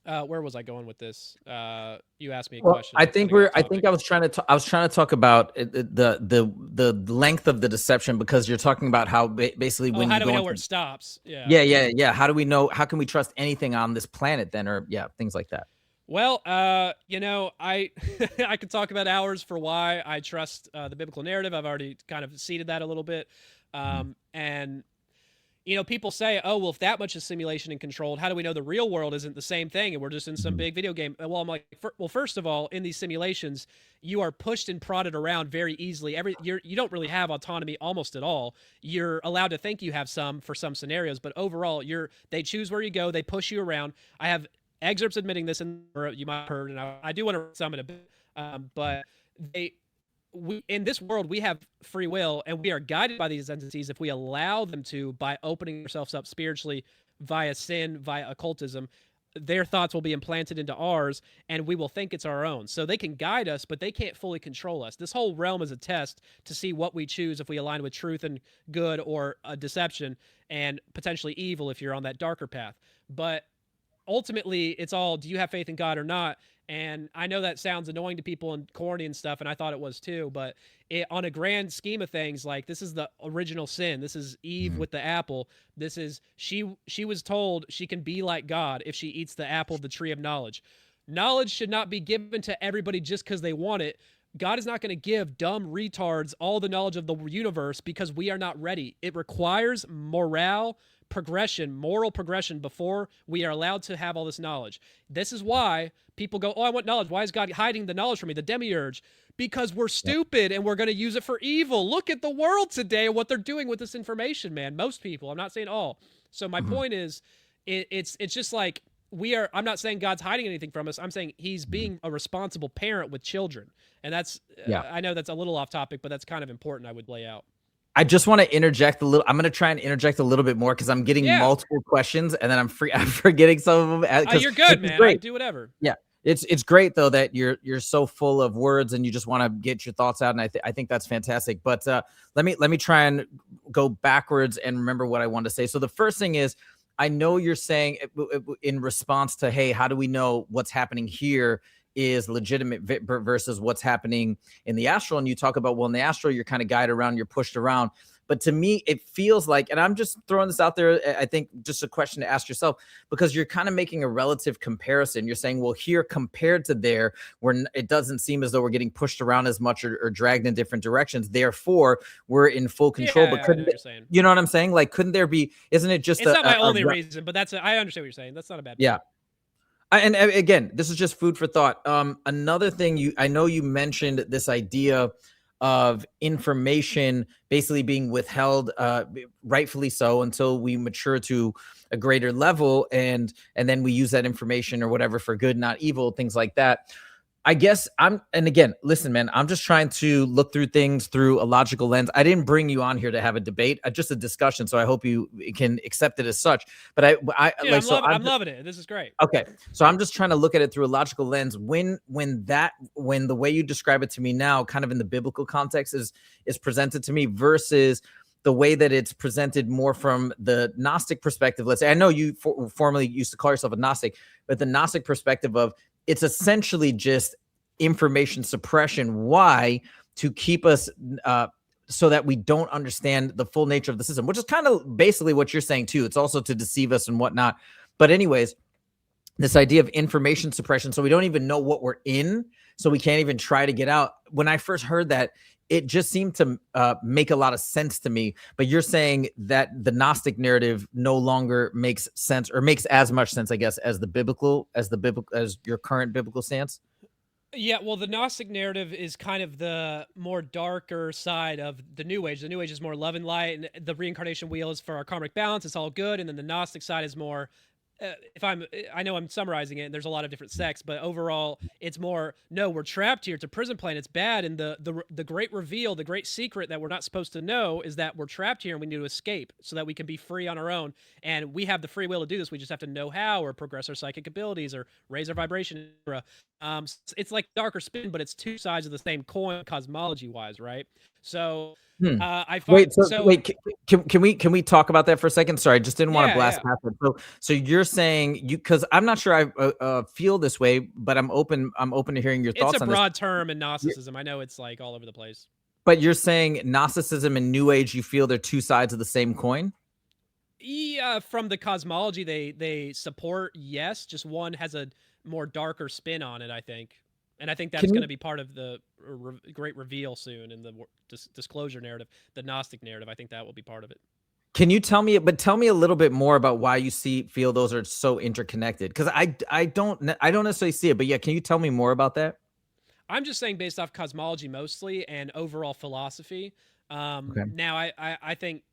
where was I going with this? You asked me a question. I think I was trying to talk about the length of the deception, because you're talking about how basically when how you do go we know into, where it stops? Yeah. yeah. How do we know? How can we trust anything on this planet then, or things like that? Well, I I could talk about hours for why I trust the biblical narrative. I've already kind of seeded that a little bit, and people say, oh, well, if that much is simulation and controlled, how do we know the real world isn't the same thing and we're just in some big video game? Well, I'm like, well, first of all, in these simulations, you are pushed and prodded around very easily. You don't really have autonomy almost at all. You're allowed to think you have some for some scenarios, but overall, they choose where you go. They push you around. I have excerpts admitting this, and you might have heard, and I do want to read some in a bit, but in this world, we have free will, and we are guided by these entities if we allow them to, by opening ourselves up spiritually via sin, via occultism. Their thoughts will be implanted into ours, and we will think it's our own. So they can guide us, but they can't fully control us. This whole realm is a test to see what we choose, if we align with truth and good, or deception and potentially evil if you're on that darker path. But ultimately, it's all, do you have faith in God or not? And I know that sounds annoying to people and corny and stuff, and I thought it was too, but on a grand scheme of things, like, this is the original sin. This is Eve with the apple. This is, she was told she can be like God if she eats the apple of the tree of knowledge. Knowledge should not be given to everybody just because they want it. God is not going to give dumb retards all the knowledge of the universe because we are not ready. It requires moral progression before we are allowed to have all this knowledge. This is why people go, oh, I want knowledge. Why is God hiding the knowledge from me? The demiurge. Because we're stupid and we're going to use it for evil. Look at the world today and what they're doing with this information, man. Most people, I'm not saying all. So my point is, it's just like I'm not saying God's hiding anything from us. I'm saying he's being a responsible parent with children. And that's, Yeah. I know that's a little off topic, but that's kind of important. I would lay out. I just want to interject a little. I'm going to try and interject a little bit more because I'm getting multiple questions and then I'm forgetting some of them. Oh, you're good, man. I do whatever. Yeah. It's great though that you're so full of words and you just want to get your thoughts out, and I think that's fantastic. But let me try and go backwards and remember what I wanted to say. So the first thing is, I know you're saying in response to, hey, how do we know what's happening here is legitimate versus what's happening in the astral? And you talk about, well, in the astral you're kind of guided around, you're pushed around. But to me, it feels like, and I'm just throwing this out there, I think just a question to ask yourself, because you're kind of making a relative comparison. You're saying, well, here compared to there, where it doesn't seem as though we're getting pushed around as much or dragged in different directions. Therefore, we're in full control. But couldn't you know what I'm saying? Like, couldn't there be, isn't it just it's not my only reason, but I understand what you're saying. That's not a bad point. Yeah. And again, this is just food for thought. Another thing, I know you mentioned this idea of information basically being withheld, rightfully so, until we mature to a greater level, and then we use that information or whatever for good, not evil, things like that. I guess and again, listen, man, I'm just trying to look through things through a logical lens. I didn't bring you on here to have a debate, just a discussion. So I hope you can accept it as such. But I'm loving it. This is great. Okay. So I'm just trying to look at it through a logical lens. When the way you describe it to me now, kind of in the biblical context is presented to me versus the way that it's presented more from the Gnostic perspective. Let's say, I know you formerly used to call yourself a Gnostic, but the Gnostic perspective of, it's essentially just information suppression. Why? To keep us so that we don't understand the full nature of the system, which is kind of basically what you're saying too. It's also to deceive us and whatnot. But anyways, this idea of information suppression, so we don't even know what we're in, so we can't even try to get out. When I first heard that, it just seemed to make a lot of sense to me. But you're saying that the Gnostic narrative no longer makes sense, or makes as much sense, I guess, as as your current biblical stance. Yeah, well, the Gnostic narrative is kind of the more darker side of the New Age. The New Age is more love and light, and the reincarnation wheel is for our karmic balance. It's all good, and then the Gnostic side is more. I know I'm summarizing it, and there's a lot of different sects, but overall, it's more, no, we're trapped here. It's a prison plan. It's bad. And the great reveal, the great secret that we're not supposed to know is that we're trapped here and we need to escape so that we can be free on our own. And we have the free will to do this. We just have to know how, or progress our psychic abilities, or raise our vibration. It's like darker spin, but it's two sides of the same coin cosmology wise, right? So I find, can we talk about that for a second? Sorry, I just didn't want to blast past it. So you're saying because I'm not sure I feel this way, but I'm open to hearing your thoughts on this. It's a broad term in Gnosticism. I know it's like all over the place. But you're saying Gnosticism and New Age, you feel they're two sides of the same coin? Yeah, from the cosmology they support, yes. Just one has a more darker spin on it, I think. And I think that's going to be part of the great reveal soon in the disclosure narrative, the Gnostic narrative. I think that will be part of it. Can you tell me a little bit more about why you feel those are so interconnected? Because I don't necessarily see it, but yeah, can you tell me more about that? I'm just saying based off cosmology mostly and overall philosophy. Now I think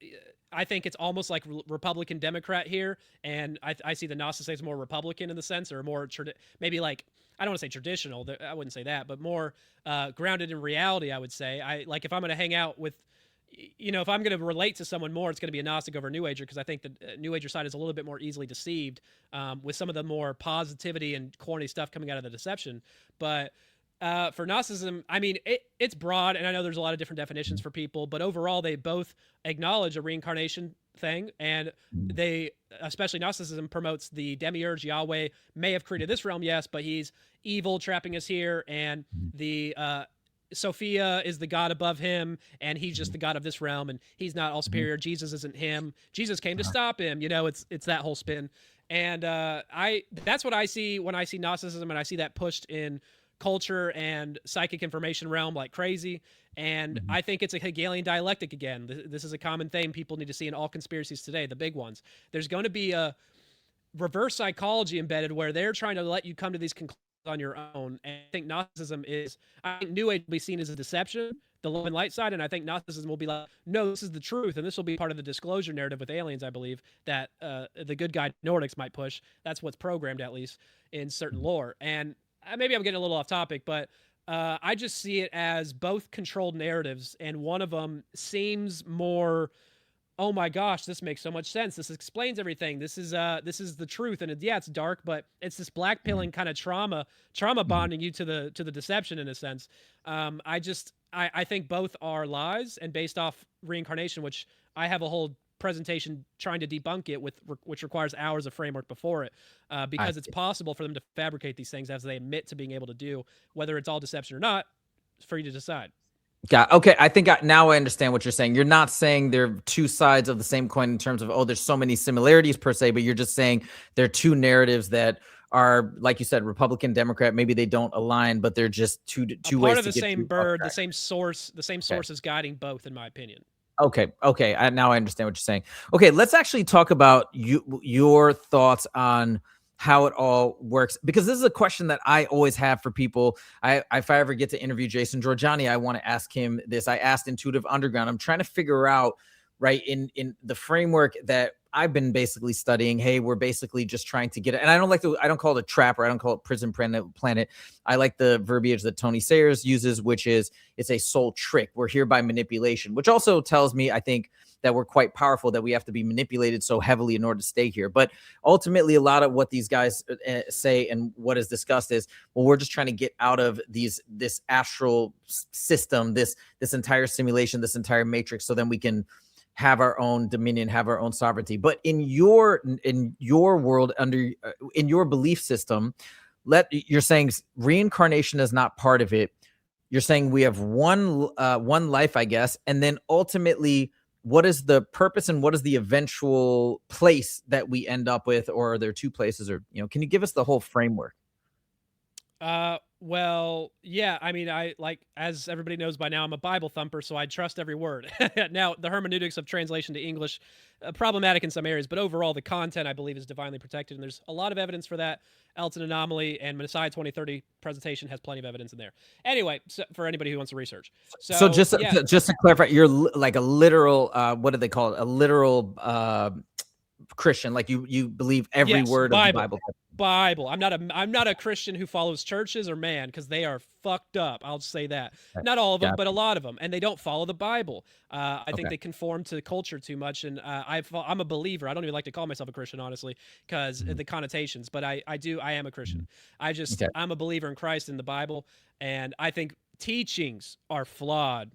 it's almost like Republican Democrat here, and I see the Gnostics more Republican in the sense, or more maybe like, I don't want to say traditional, I wouldn't say that, but more grounded in reality, I would say. Like if I'm going to hang out with, if I'm going to relate to someone more, it's going to be a Gnostic over a New Ager, because I think the New Ager side is a little bit more easily deceived with some of the more positivity and corny stuff coming out of the deception. But for Gnosticism, I mean, it's broad, and I know there's a lot of different definitions for people, but overall, they both acknowledge a reincarnation thing, and they, especially Gnosticism, promotes the demiurge Yahweh may have created this realm, yes, but he's evil, trapping us here, and the Sophia is the god above him, and he's just the god of this realm, and he's not all superior. Jesus isn't him. Jesus came to stop him. It's that whole spin, and that's what I see when I see Gnosticism, and I see that pushed in culture and psychic information realm like crazy. And I think it's a Hegelian dialectic again. This is a common theme people need to see in all conspiracies today, the big ones. There's going to be a reverse psychology embedded where they're trying to let you come to these conclusions on your own. And I think Gnosticism I think New Age will be seen as a deception. the love and light side, and I think Gnosticism will be like, no, this is the truth, and this will be part of the disclosure narrative with aliens, I believe, that the good guy Nordics might push. That's what's programmed, at least, in certain lore. And maybe I'm getting a little off topic, but I just see it as both controlled narratives, and one of them seems more, oh my gosh, this makes so much sense. This explains everything. This is the truth. And yeah, it's dark, but it's this black pilling kind of trauma bonding you to the deception in a sense. I think both are lies and based off reincarnation, which I have a whole presentation trying to debunk it which requires hours of framework before it, because it's possible for them to fabricate these things as they admit to being able to do. Whether it's all deception or not, it's for you to decide. Okay. I think now I understand what you're saying. You're not saying they're two sides of the same coin in terms of, oh, there's so many similarities per se, but you're just saying they're two narratives that are, like you said, Republican, Democrat. Maybe they don't align, but they're just two ways part of to the get same to bird, the same source is guiding both, in my opinion. Okay. Now I understand what you're saying. Okay, let's actually talk about your thoughts on how it all works, because this is a question that I always have for people. If I ever get to interview Jason Georgiani, I want to ask him this. I asked Intuitive Underground. I'm trying to figure out, right, in the framework that I've been basically studying. Hey, we're basically just trying to get it. And I don't call it a trap, or I don't call it prison planet. I like the verbiage that Tony Sayers uses, which is it's a soul trick. We're here by manipulation, which also tells me, I think, that we're quite powerful, that we have to be manipulated so heavily in order to stay here. But ultimately, a lot of what these guys say and what is discussed is, well, we're just trying to get out of this astral system, this entire simulation, this entire matrix, so then we can have our own dominion, have our own sovereignty. But in your world, in your belief system, you're saying reincarnation is not part of it. You're saying we have one life, I guess, and then ultimately, what is the purpose and what is the eventual place that we end up with? Or are there two places? Or, can you give us the whole framework? Well, yeah, I mean, as everybody knows by now, I'm a Bible thumper, so I trust every word. Now, the hermeneutics of translation to English, problematic in some areas, but overall, the content, I believe, is divinely protected, and there's a lot of evidence for that. Elton Anomaly and Messiah 2030 presentation has plenty of evidence in there. Anyway, so for anybody who wants to research. So just to clarify, you're like a literal, what do they call it? A literal Christian, like you believe every word of the Bible. I'm not a Christian who follows churches or man, because they are fucked up. I'll just say that. Not all of them, but a lot of them, and they don't follow the Bible. I think they conform to culture too much, and I'm a believer. I don't even like to call myself a Christian, honestly, because the connotations. But I am a Christian. I'm a believer in Christ and the Bible, and I think teachings are flawed.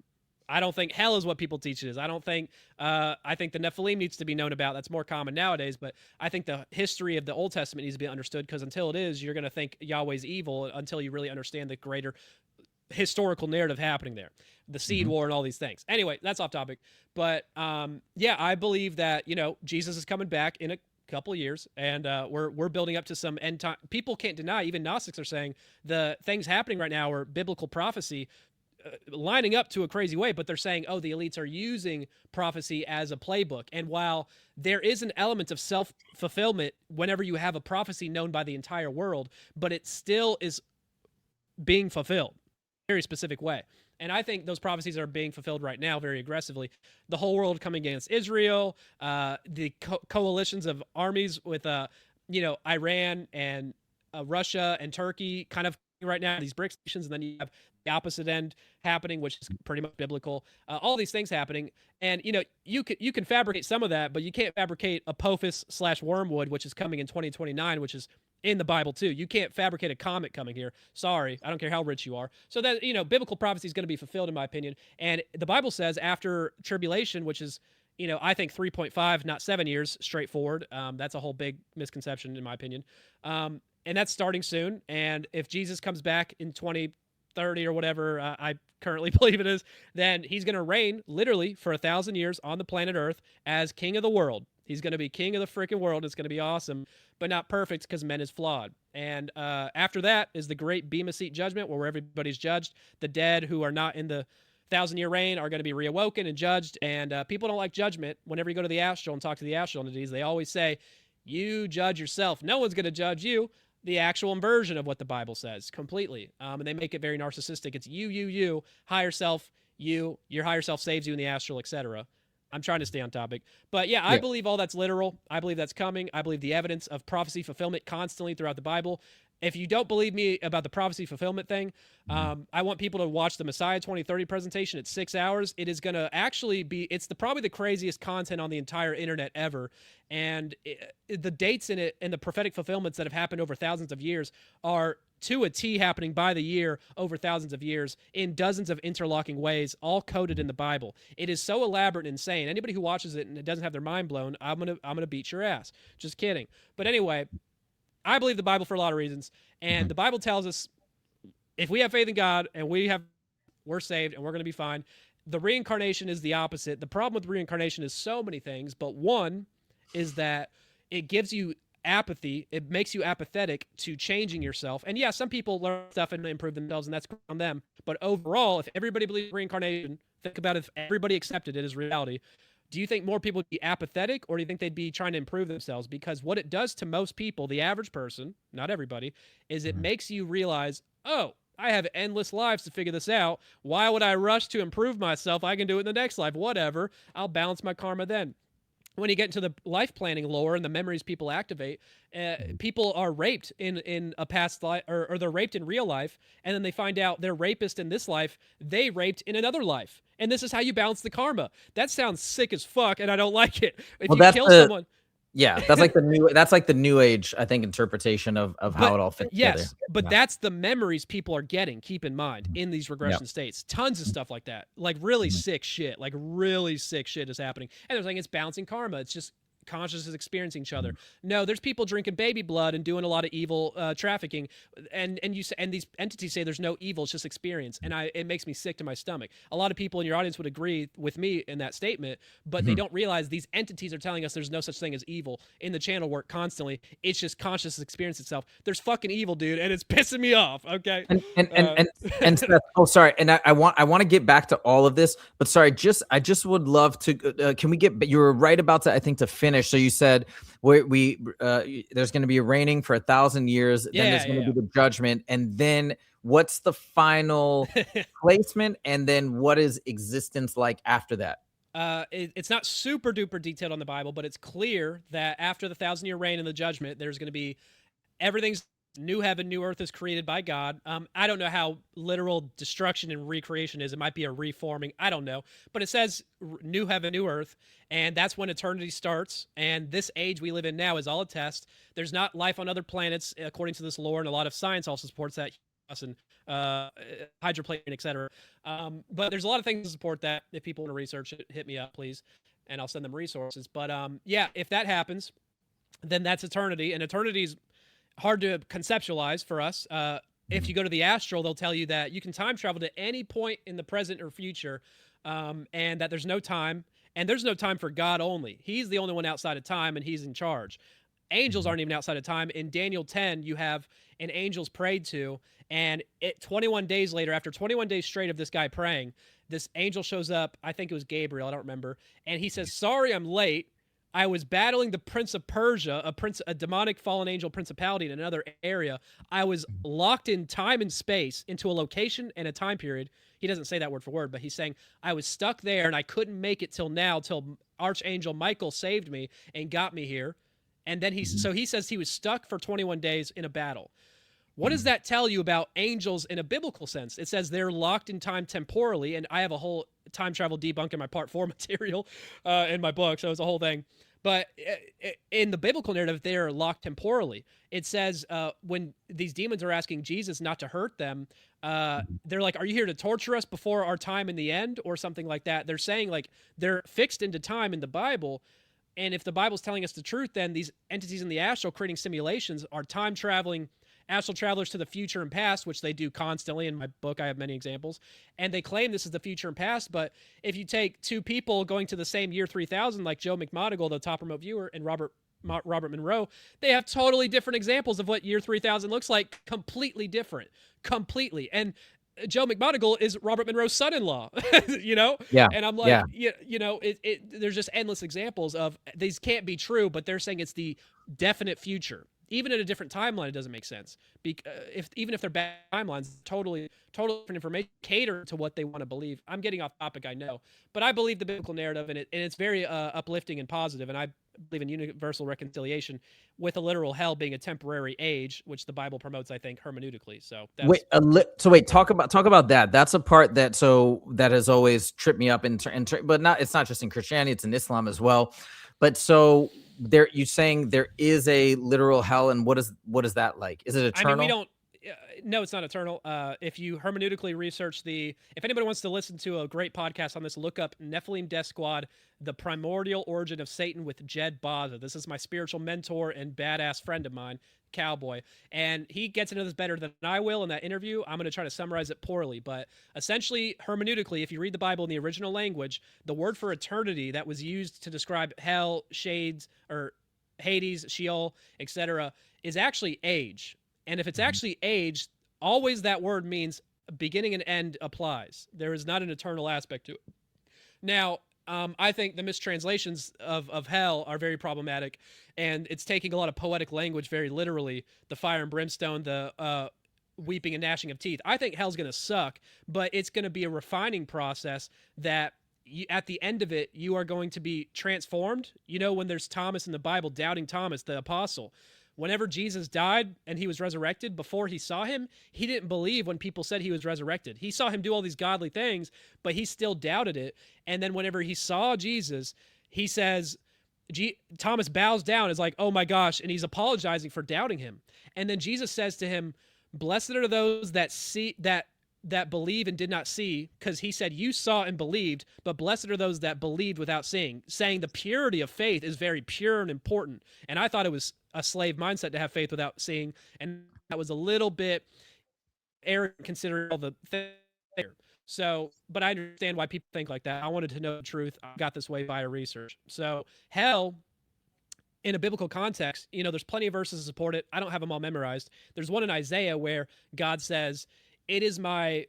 I don't think hell is what people teach it is. I think the Nephilim needs to be known about. That's more common nowadays, but I think the history of the Old Testament needs to be understood, because until it is, you're going to think Yahweh's evil until you really understand the greater historical narrative happening there, the seed war and all these things. Anyway, that's off topic. But yeah, I believe that, Jesus is coming back in a couple of years, and we're building up to some end time. People can't deny, even Gnostics are saying, the things happening right now are biblical prophecy, lining up to a crazy way, but they're saying, oh, the elites are using prophecy as a playbook. And while there is an element of self-fulfillment whenever you have a prophecy known by the entire world, but it still is being fulfilled in a very specific way. And I think those prophecies are being fulfilled right now very aggressively. The whole world coming against Israel, the coalitions of armies with Iran and Russia and Turkey kind of right now, these BRICS nations, and then you have the opposite end happening, which is pretty much biblical. All these things happening, and you can fabricate some of that, but you can't fabricate Apophis/Wormwood, which is coming in 2029, which is in the Bible too. You can't fabricate a comet coming here. Sorry, I don't care how rich you are. So that biblical prophecy is going to be fulfilled, in my opinion. And the Bible says after tribulation, which is I think 3.5, not 7 years, straightforward. That's a whole big misconception, in my opinion. And that's starting soon. And if Jesus comes back in 2030 or whatever, I currently believe it is, then he's going to reign literally for 1,000 years on the planet Earth as king of the world. He's going to be king of the freaking world. It's going to be awesome, but not perfect, because man is flawed. And after that is the great Bema Seat judgment, where everybody's judged. The dead who are not in the 1,000-year reign are going to be reawoken and judged. And people don't like judgment. Whenever you go to the astral and talk to the astral entities, they always say, you judge yourself. No one's going to judge you. The actual inversion of what the Bible says completely. And they make it very narcissistic. It's you, higher self, your higher self saves you in the astral, etc. I'm trying to stay on topic. But yeah, I Yeah. believe all that's literal. I believe that's coming. I believe the evidence of prophecy fulfillment constantly throughout the Bible. If you don't believe me about the prophecy fulfillment thing, I want people to watch the Messiah 2030 presentation at 6 hours. It is going to actually be, it's probably the craziest content on the entire internet ever. And the dates in it and the prophetic fulfillments that have happened over thousands of years are to a T happening by the year over thousands of years in dozens of interlocking ways, all coded in the Bible. It is so elaborate and insane. Anybody who watches it and it doesn't have their mind blown, I'm gonna beat your ass. Just kidding. But anyway, I believe the Bible for a lot of reasons, and the Bible tells us if we have faith in God and we're saved and we're gonna be fine. The reincarnation is the opposite. The problem with reincarnation is so many things, but one is that it gives you apathy. It makes you apathetic to changing yourself. And yeah, some people learn stuff and improve themselves, and that's on them. But overall, if everybody believes reincarnation, think about if everybody accepted it as reality. Do you think more people would be apathetic, or do you think they'd be trying to improve themselves? Because what it does to most people, the average person, not everybody, is it makes you realize, oh, I have endless lives to figure this out. Why would I rush to improve myself? I can do it in the next life. Whatever. I'll balance my karma then. When you get into the life planning lore and the memories people activate, people are raped in a past life, or they're raped in real life, and then they find out their rapist in this life, they raped in another life. And this is how you balance the karma. That sounds sick as fuck, and I don't like it. If you kill someone... Yeah, that's like the new age, I think, interpretation of how it all fits together. Yes, but that's the memories people are getting, keep in mind, in these regression states. Tons of stuff like that. Like really sick shit. Like really sick shit is happening. And they're saying it's balancing karma. It's just consciousness experiencing each other. No, there's people drinking baby blood and doing a lot of evil trafficking, and these entities say there's no evil, it's just experience, and it makes me sick to my stomach. A lot of people in your audience would agree with me in that statement, but they don't realize these entities are telling us there's no such thing as evil in the channel work constantly. It's just consciousness experience itself. There's fucking evil, dude, and it's pissing me off. Okay. And Seth, oh sorry, and I want to get back to all of this, but sorry, I just would love to. Can we get? You were right about to, I think, to finish. So you said there's going to be a reigning for 1,000 years. Then there's going to be the judgment, and then what's the final placement, and then what is existence like after that? It's not super duper detailed on the Bible, but it's clear that after the 1,000-year reign and the judgment, there's going to be everything's new heaven, new earth is created by God. I don't know how literal destruction and recreation is. It might be a reforming. I don't know. But it says new heaven, new earth, and that's when eternity starts. And this age we live in now is all a test. There's not life on other planets, according to this lore, and a lot of science also supports that, and hydroplate, etc. But there's a lot of things to support that. If people want to research it, hit me up, please, and I'll send them resources. But yeah, if that happens, then that's eternity, and eternity is hard to conceptualize for us. If you go to the Astral, they'll tell you that you can time travel to any point in the present or future, and that there's no time, and there's no time for God only. He's the only one outside of time, and he's in charge. Angels aren't even outside of time. In Daniel 10, you have an angel's prayed to, and 21 days later, after 21 days straight of this guy praying, this angel shows up. I think it was Gabriel. I don't remember. And he says, sorry, I'm late. I was battling the Prince of Persia, a demonic fallen angel principality in another area. I was locked in time and space into a location and a time period. He doesn't say that word for word, but he's saying I was stuck there and I couldn't make it till now, till Archangel Michael saved me and got me here. And then he says he was stuck for 21 days in a battle. What does that tell you about angels in a biblical sense? It says they're locked in time temporally, and I have a whole time travel debunk in my part 4 material in my book, so it's a whole thing. But in the biblical narrative, they are locked temporally. It says when these demons are asking Jesus not to hurt them, they're like, are you here to torture us before our time in the end, or something like that? They're saying like they're fixed into time in the Bible. And if the Bible's telling us the truth, then these entities in the astral creating simulations are time traveling astral travelers to the future and past, which they do constantly. In my book, I have many examples. And they claim this is the future and past. But if you take two people going to the same year 3000, like Joe McMonigal, the top remote viewer, and Robert Monroe, they have totally different examples of what year 3000 looks like. Completely different. Completely. And Joe McMonigal is Robert Monroe's son-in-law, you know? Yeah. And I'm like, you know, there's just endless examples of these can't be true, but they're saying it's the definite future. even in a different timeline, it doesn't make sense. Even if they're bad timelines, totally different information, cater to what they want to believe. I'm getting off topic, I know, but I believe the biblical narrative, and it's very uplifting and positive, and I believe in universal reconciliation, with a literal hell being a temporary age, which the Bible promotes, I think, hermeneutically. So that's talk about that. That's a part that has always tripped me up but it's not just in Christianity, it's in Islam as well. But so there, you saying there is a literal hell, and what is that like? Is it eternal? I mean, we don't. No, it's not eternal. If you hermeneutically research if anybody wants to listen to a great podcast on this, look up Nephilim Death Squad, The Primordial Origin of Satan with Jed Baza. This is my spiritual mentor and badass friend of mine, Cowboy. And he gets into this better than I will in that interview. I'm going to try to summarize it poorly. But essentially, hermeneutically, if you read the Bible in the original language, the word for eternity that was used to describe hell, shades, or Hades, Sheol, etc., is actually age. And if it's actually age, always that word means beginning and end applies. There is not an eternal aspect to it. Now, I think the mistranslations of hell are very problematic, and it's taking a lot of poetic language very literally. The fire and brimstone, the weeping and gnashing of teeth. I think hell's going to suck, but it's going to be a refining process that at the end of it, you are going to be transformed. You know, when there's Thomas in the Bible, doubting Thomas, the apostle, whenever Jesus died and he was resurrected, before he saw him, he didn't believe when people said he was resurrected. He saw him do all these godly things, but he still doubted it. And then whenever he saw Jesus, he says, Thomas bows down, is like, oh my gosh, and he's apologizing for doubting him. And then Jesus says to him, blessed are those that see, that believe and did not see, because he said, you saw and believed, but blessed are those that believed without seeing, saying the purity of faith is very pure and important. And I thought it was a slave mindset to have faith without seeing, and that was a little bit arrogant considering all the things there. So, but I understand why people think like that. I wanted to know the truth. I got this way via research. So hell, in a biblical context, you know, there's plenty of verses to support it. I don't have them all memorized. There's one in Isaiah where God says, it is my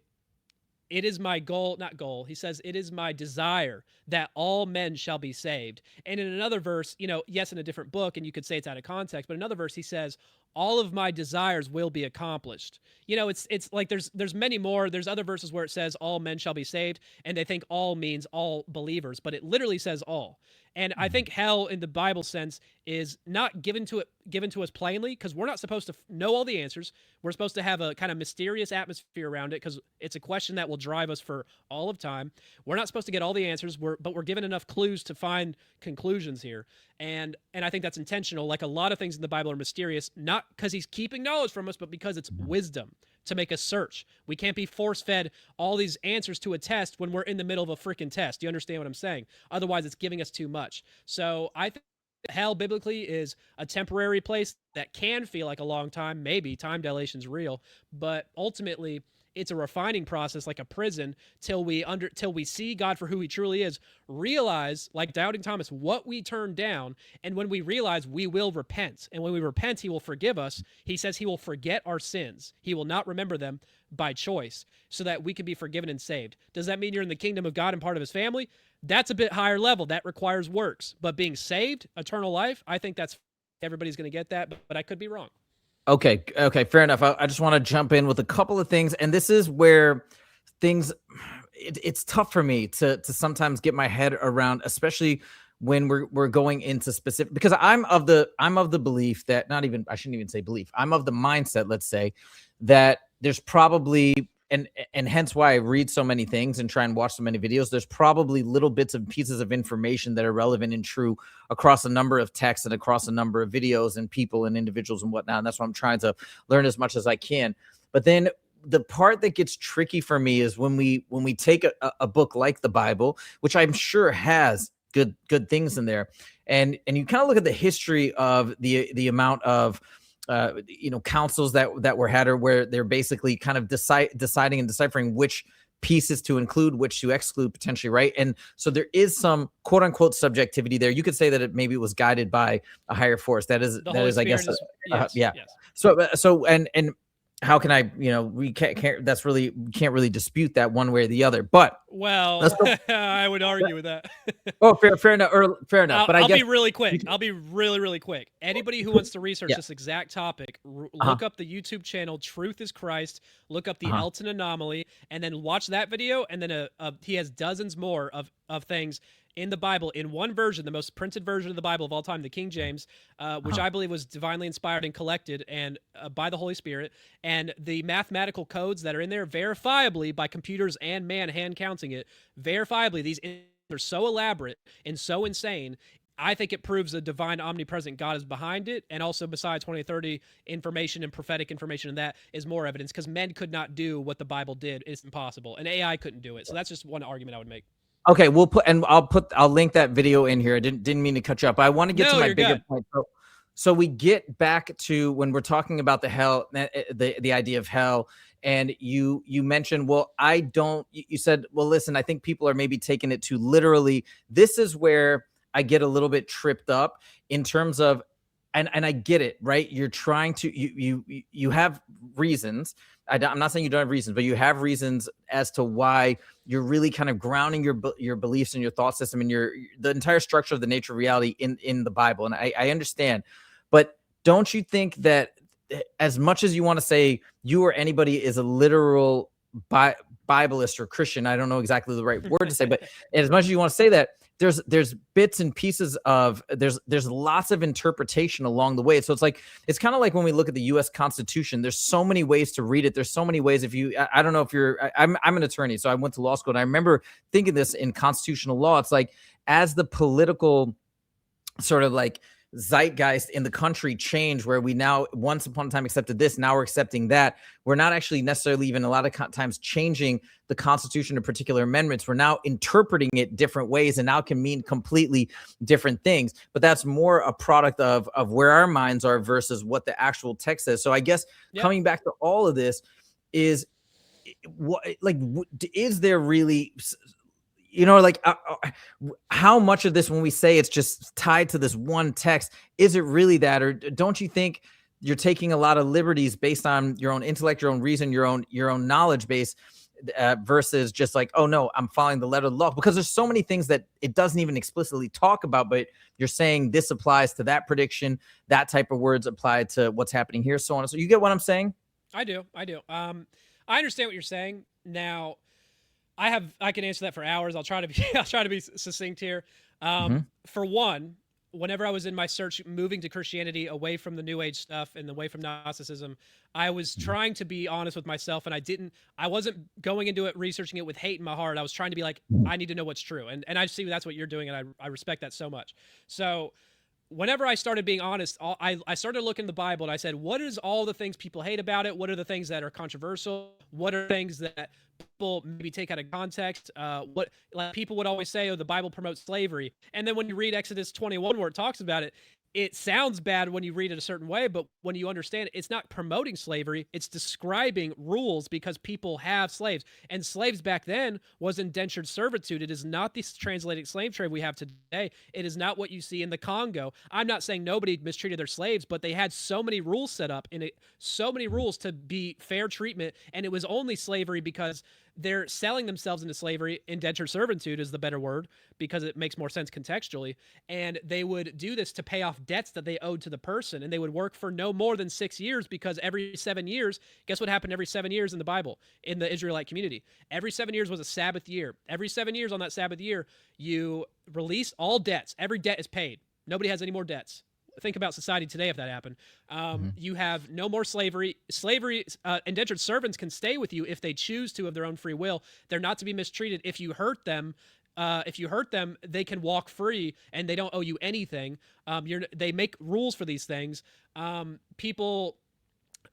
goal, not goal. He says, it is my desire that all men shall be saved. And in another verse, you know, yes, in a different book, and you could say it's out of context, but another verse, he says, all of my desires will be accomplished. You know, it's like there's many more. There's other verses where it says all men shall be saved, and they think all means all believers, but it literally says all. And I think hell in the Bible sense is not given to us plainly, because we're not supposed to know all the answers. We're supposed to have a kind of mysterious atmosphere around it, because it's a question that will drive us for all of time. We're not supposed to get all the answers, but we're given enough clues to find conclusions here. And I think that's intentional. Like a lot of things in the Bible are mysterious, not because he's keeping knowledge from us, but because it's wisdom to make us search. We can't be force-fed all these answers to a test when we're in the middle of a freaking test. You understand what I'm saying? Otherwise, it's giving us too much. So I think hell biblically is a temporary place that can feel like a long time. Maybe time dilation's real, but ultimately it's a refining process, like a prison, till we see God for who he truly is, realize, like doubting Thomas, what we turned down, and when we realize, we will repent. And when we repent, he will forgive us. He says he will forget our sins. He will not remember them by choice, so that we can be forgiven and saved. Does that mean you're in the kingdom of God and part of his family? That's a bit higher level. That requires works. But being saved, eternal life, I think that's everybody's going to get that, but I could be wrong. Okay, fair enough. I just want to jump in with a couple of things, and this is where things, it's tough for me to sometimes get my head around, especially when we're going into specific, because I'm of the belief that, I shouldn't even say belief, I'm of the mindset, let's say, that there's probably, and hence why I read so many things and try and watch so many videos, there's probably little bits and pieces of information that are relevant and true across a number of texts and across a number of videos and people and individuals and whatnot. And that's why I'm trying to learn as much as I can. But then the part that gets tricky for me is when we take a book like the Bible, which I'm sure has good things in there, and you kind of look at the history of the amount of councils that were had, or where they're basically kind of deciding and deciphering which pieces to include, which to exclude potentially, right? And so there is some quote unquote subjectivity there. You could say that it was guided by a higher force. That is, I guess, yes. So and how can I, we can't that's really, can't really dispute that one way or the other. But Well, let's go. I would argue with that. Oh, fair enough. Fair enough. But I I'll guess be really quick. can, I'll be really, really quick. Anybody who wants to research yeah. this exact topic, Uh-huh. look up the YouTube channel Truth is Christ, look up the Uh-huh. Elton Anomaly, and then watch that video. And then he has dozens more of things in the Bible in one version, the most printed version of the Bible of all time, the King James, which Uh-huh. I believe was divinely inspired and collected and by the Holy Spirit. And the mathematical codes that are in there, verifiably by computers and man hand counting it, verifiably these are so elaborate and so insane. I think it proves a divine omnipresent God is behind it. And also besides 2030 information and prophetic information, and that is more evidence because men could not do what the Bible did. It's impossible. And AI couldn't do it. So that's just one argument I would make. Okay, I'll link that video in here. I didn't mean to cut you up. But I want to get to my bigger point. So we get back to when we're talking about the hell, the idea of hell, and you mentioned, well, I don't. You said, well, listen, I think people are maybe taking it too literally. This is where I get a little bit tripped up in terms of, and I get it, right? You're trying to you have reasons. I'm not saying you don't have reasons, but you have reasons as to why you're really kind of grounding your beliefs and your thought system and the entire structure of the nature of reality in the Bible. And I understand, but don't you think that as much as you want to say you or anybody is a literal Bibleist or Christian, I don't know exactly the right word to say, but as much as you want to say that, there's bits and pieces of there's lots of interpretation along the way. So it's kind of like when we look at the U.S. Constitution. There's so many ways to read it. There's so many ways. I don't know if I'm an attorney, so I went to law school, and I remember thinking this in constitutional law. It's like as the political sort of like zeitgeist in the country change, where we now once upon a time accepted this, now we're accepting that. We're not actually necessarily even a lot of times changing the Constitution to particular amendments. We're now interpreting it different ways, and now can mean completely different things. But that's more a product of where our minds are versus what the actual text says. So I guess coming back to all of this is what, like, is there really, how much of this, when we say it's just tied to this one text, is it really that? Or don't you think you're taking a lot of liberties based on your own intellect, your own reason, your own knowledge base, versus just like, oh no, I'm following the letter of the law? Because there's so many things that it doesn't even explicitly talk about, but you're saying this applies to that prediction, that type of words apply to what's happening here, so on. So you get what I'm saying? I do. I understand what you're saying. Now, I can answer that for hours. I'll try to be succinct here. For one, whenever I was in my search, moving to Christianity, away from the New Age stuff and away from Gnosticism, I was trying to be honest with myself, and I wasn't going into it researching it with hate in my heart. I was trying to be like, I need to know what's true, and I see that's what you're doing, and I respect that so much. So whenever I started being honest, I started looking in the Bible, and I said, what is all the things people hate about it? What are the things that are controversial? What are things that people maybe take out of context? What, like, people would always say, oh, the Bible promotes slavery. And then when you read Exodus 21, where it talks about it, it sounds bad when you read it a certain way, but when you understand it, it's not promoting slavery. It's describing rules because people have slaves. And slaves back then was indentured servitude. It is not the translated slave trade we have today. It is not what you see in the Congo. I'm not saying nobody mistreated their slaves, but they had so many rules set up in it, so many rules to be fair treatment. And it was only slavery because they're selling themselves into slavery. Indentured servitude is the better word because it makes more sense contextually. And they would do this to pay off debts that they owed to the person. And they would work for no more than 6 years, because every 7 years, guess what happened every 7 years in the Bible, in the Israelite community? Every 7 years was a Sabbath year. Every 7 years on that Sabbath year, you release all debts. Every debt is paid. Nobody has any more debts. Think about society today if that happened. You have no more slavery. Indentured servants can stay with you if they choose to of their own free will. They're not to be mistreated. If you hurt them, they can walk free and they don't owe you anything. They make rules for these things. People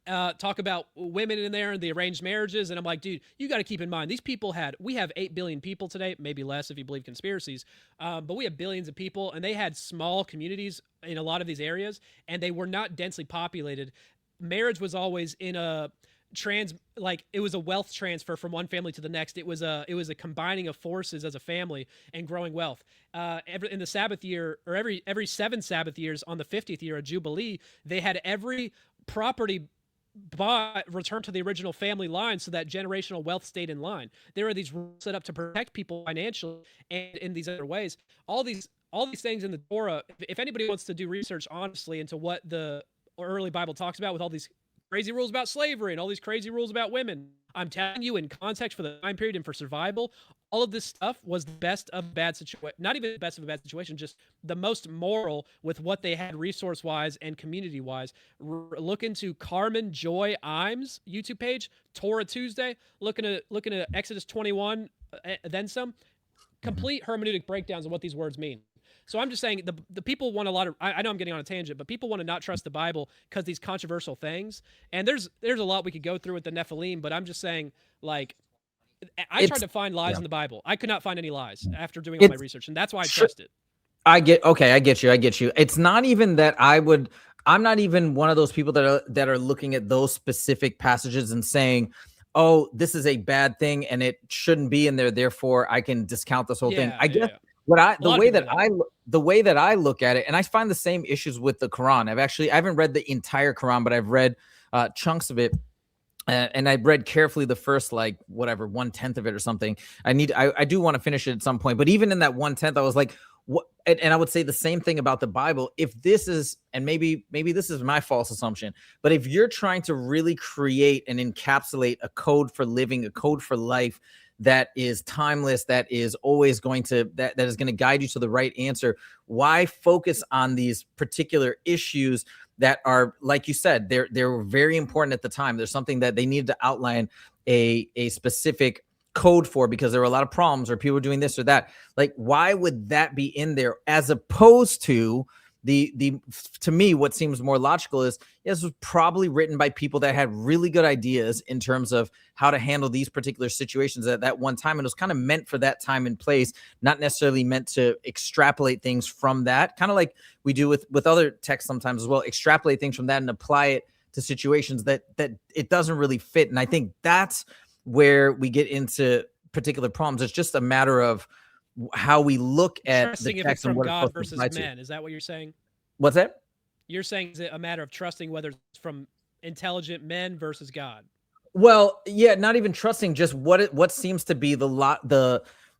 talk about women in there and the arranged marriages, and I'm like, dude, you got to keep in mind, we have 8 billion people today, maybe less if you believe conspiracies, but we have billions of people, and they had small communities in a lot of these areas, and they were not densely populated. Marriage was always in a it was a wealth transfer from one family to the next. It was a combining of forces as a family and growing wealth. In the Sabbath year, or every 7 Sabbath years, on the 50th year of Jubilee, they had every property return to the original family line so that generational wealth stayed in line. There are these rules set up to protect people financially and in these other ways. All these things in the Torah, if anybody wants to do research honestly into what the early Bible talks about with all these crazy rules about slavery and all these crazy rules about women, I'm telling you, in context for the time period and for survival, all of this stuff was the best of a bad situation. Not even the best of a bad situation, just the most moral with what they had resource-wise and community-wise. Look into Carmen Joy Imes' YouTube page, Torah Tuesday. Looking at Exodus 21, then some. Complete hermeneutic breakdowns of what these words mean. So I'm just saying the people want a lot of, I know I'm getting on a tangent, but people want to not trust the Bible because these controversial things. And there's a lot we could go through with the Nephilim, but I'm just saying, like, I tried to find lies in the Bible. I could not find any lies after doing all my research, and that's why I trust it. I get you. It's not even that I'm not even one of those people that are looking at those specific passages and saying, oh, this is a bad thing and it shouldn't be in there, therefore I can discount this whole thing. I guess the way that I look at it, and I find the same issues with the Quran. I haven't read the entire Quran, but I've read chunks of it. And I read carefully the first, like, whatever, 1/10 of it or something. I do want to finish it at some point, but even in that 1/10, I was like, what? And I would say the same thing about the Bible. If this is, and maybe this is my false assumption, but if you're trying to really create and encapsulate a code for living, a code for life that is timeless, that is always going to, that is going to guide you to the right answer, why focus on these particular issues that are, like you said, they were very important at the time? There's something that they needed to outline a specific code for because there were a lot of problems or people doing this or that. Like, why would that be in there as opposed to to me, what seems more logical is this was probably written by people that had really good ideas in terms of how to handle these particular situations at that one time. And it was kind of meant for that time and place, not necessarily meant to extrapolate things from that, kind of like we do with other texts sometimes as well, extrapolate things from that and apply it to situations that it doesn't really fit. And I think that's where we get into particular problems. It's just a matter of how we look at trusting the if it's text and from what God it's versus supposed to men. Is that what you're saying? What's that? You're saying is it a matter of trusting whether it's from intelligent men versus God? Well, yeah, not even trusting, just what seems to be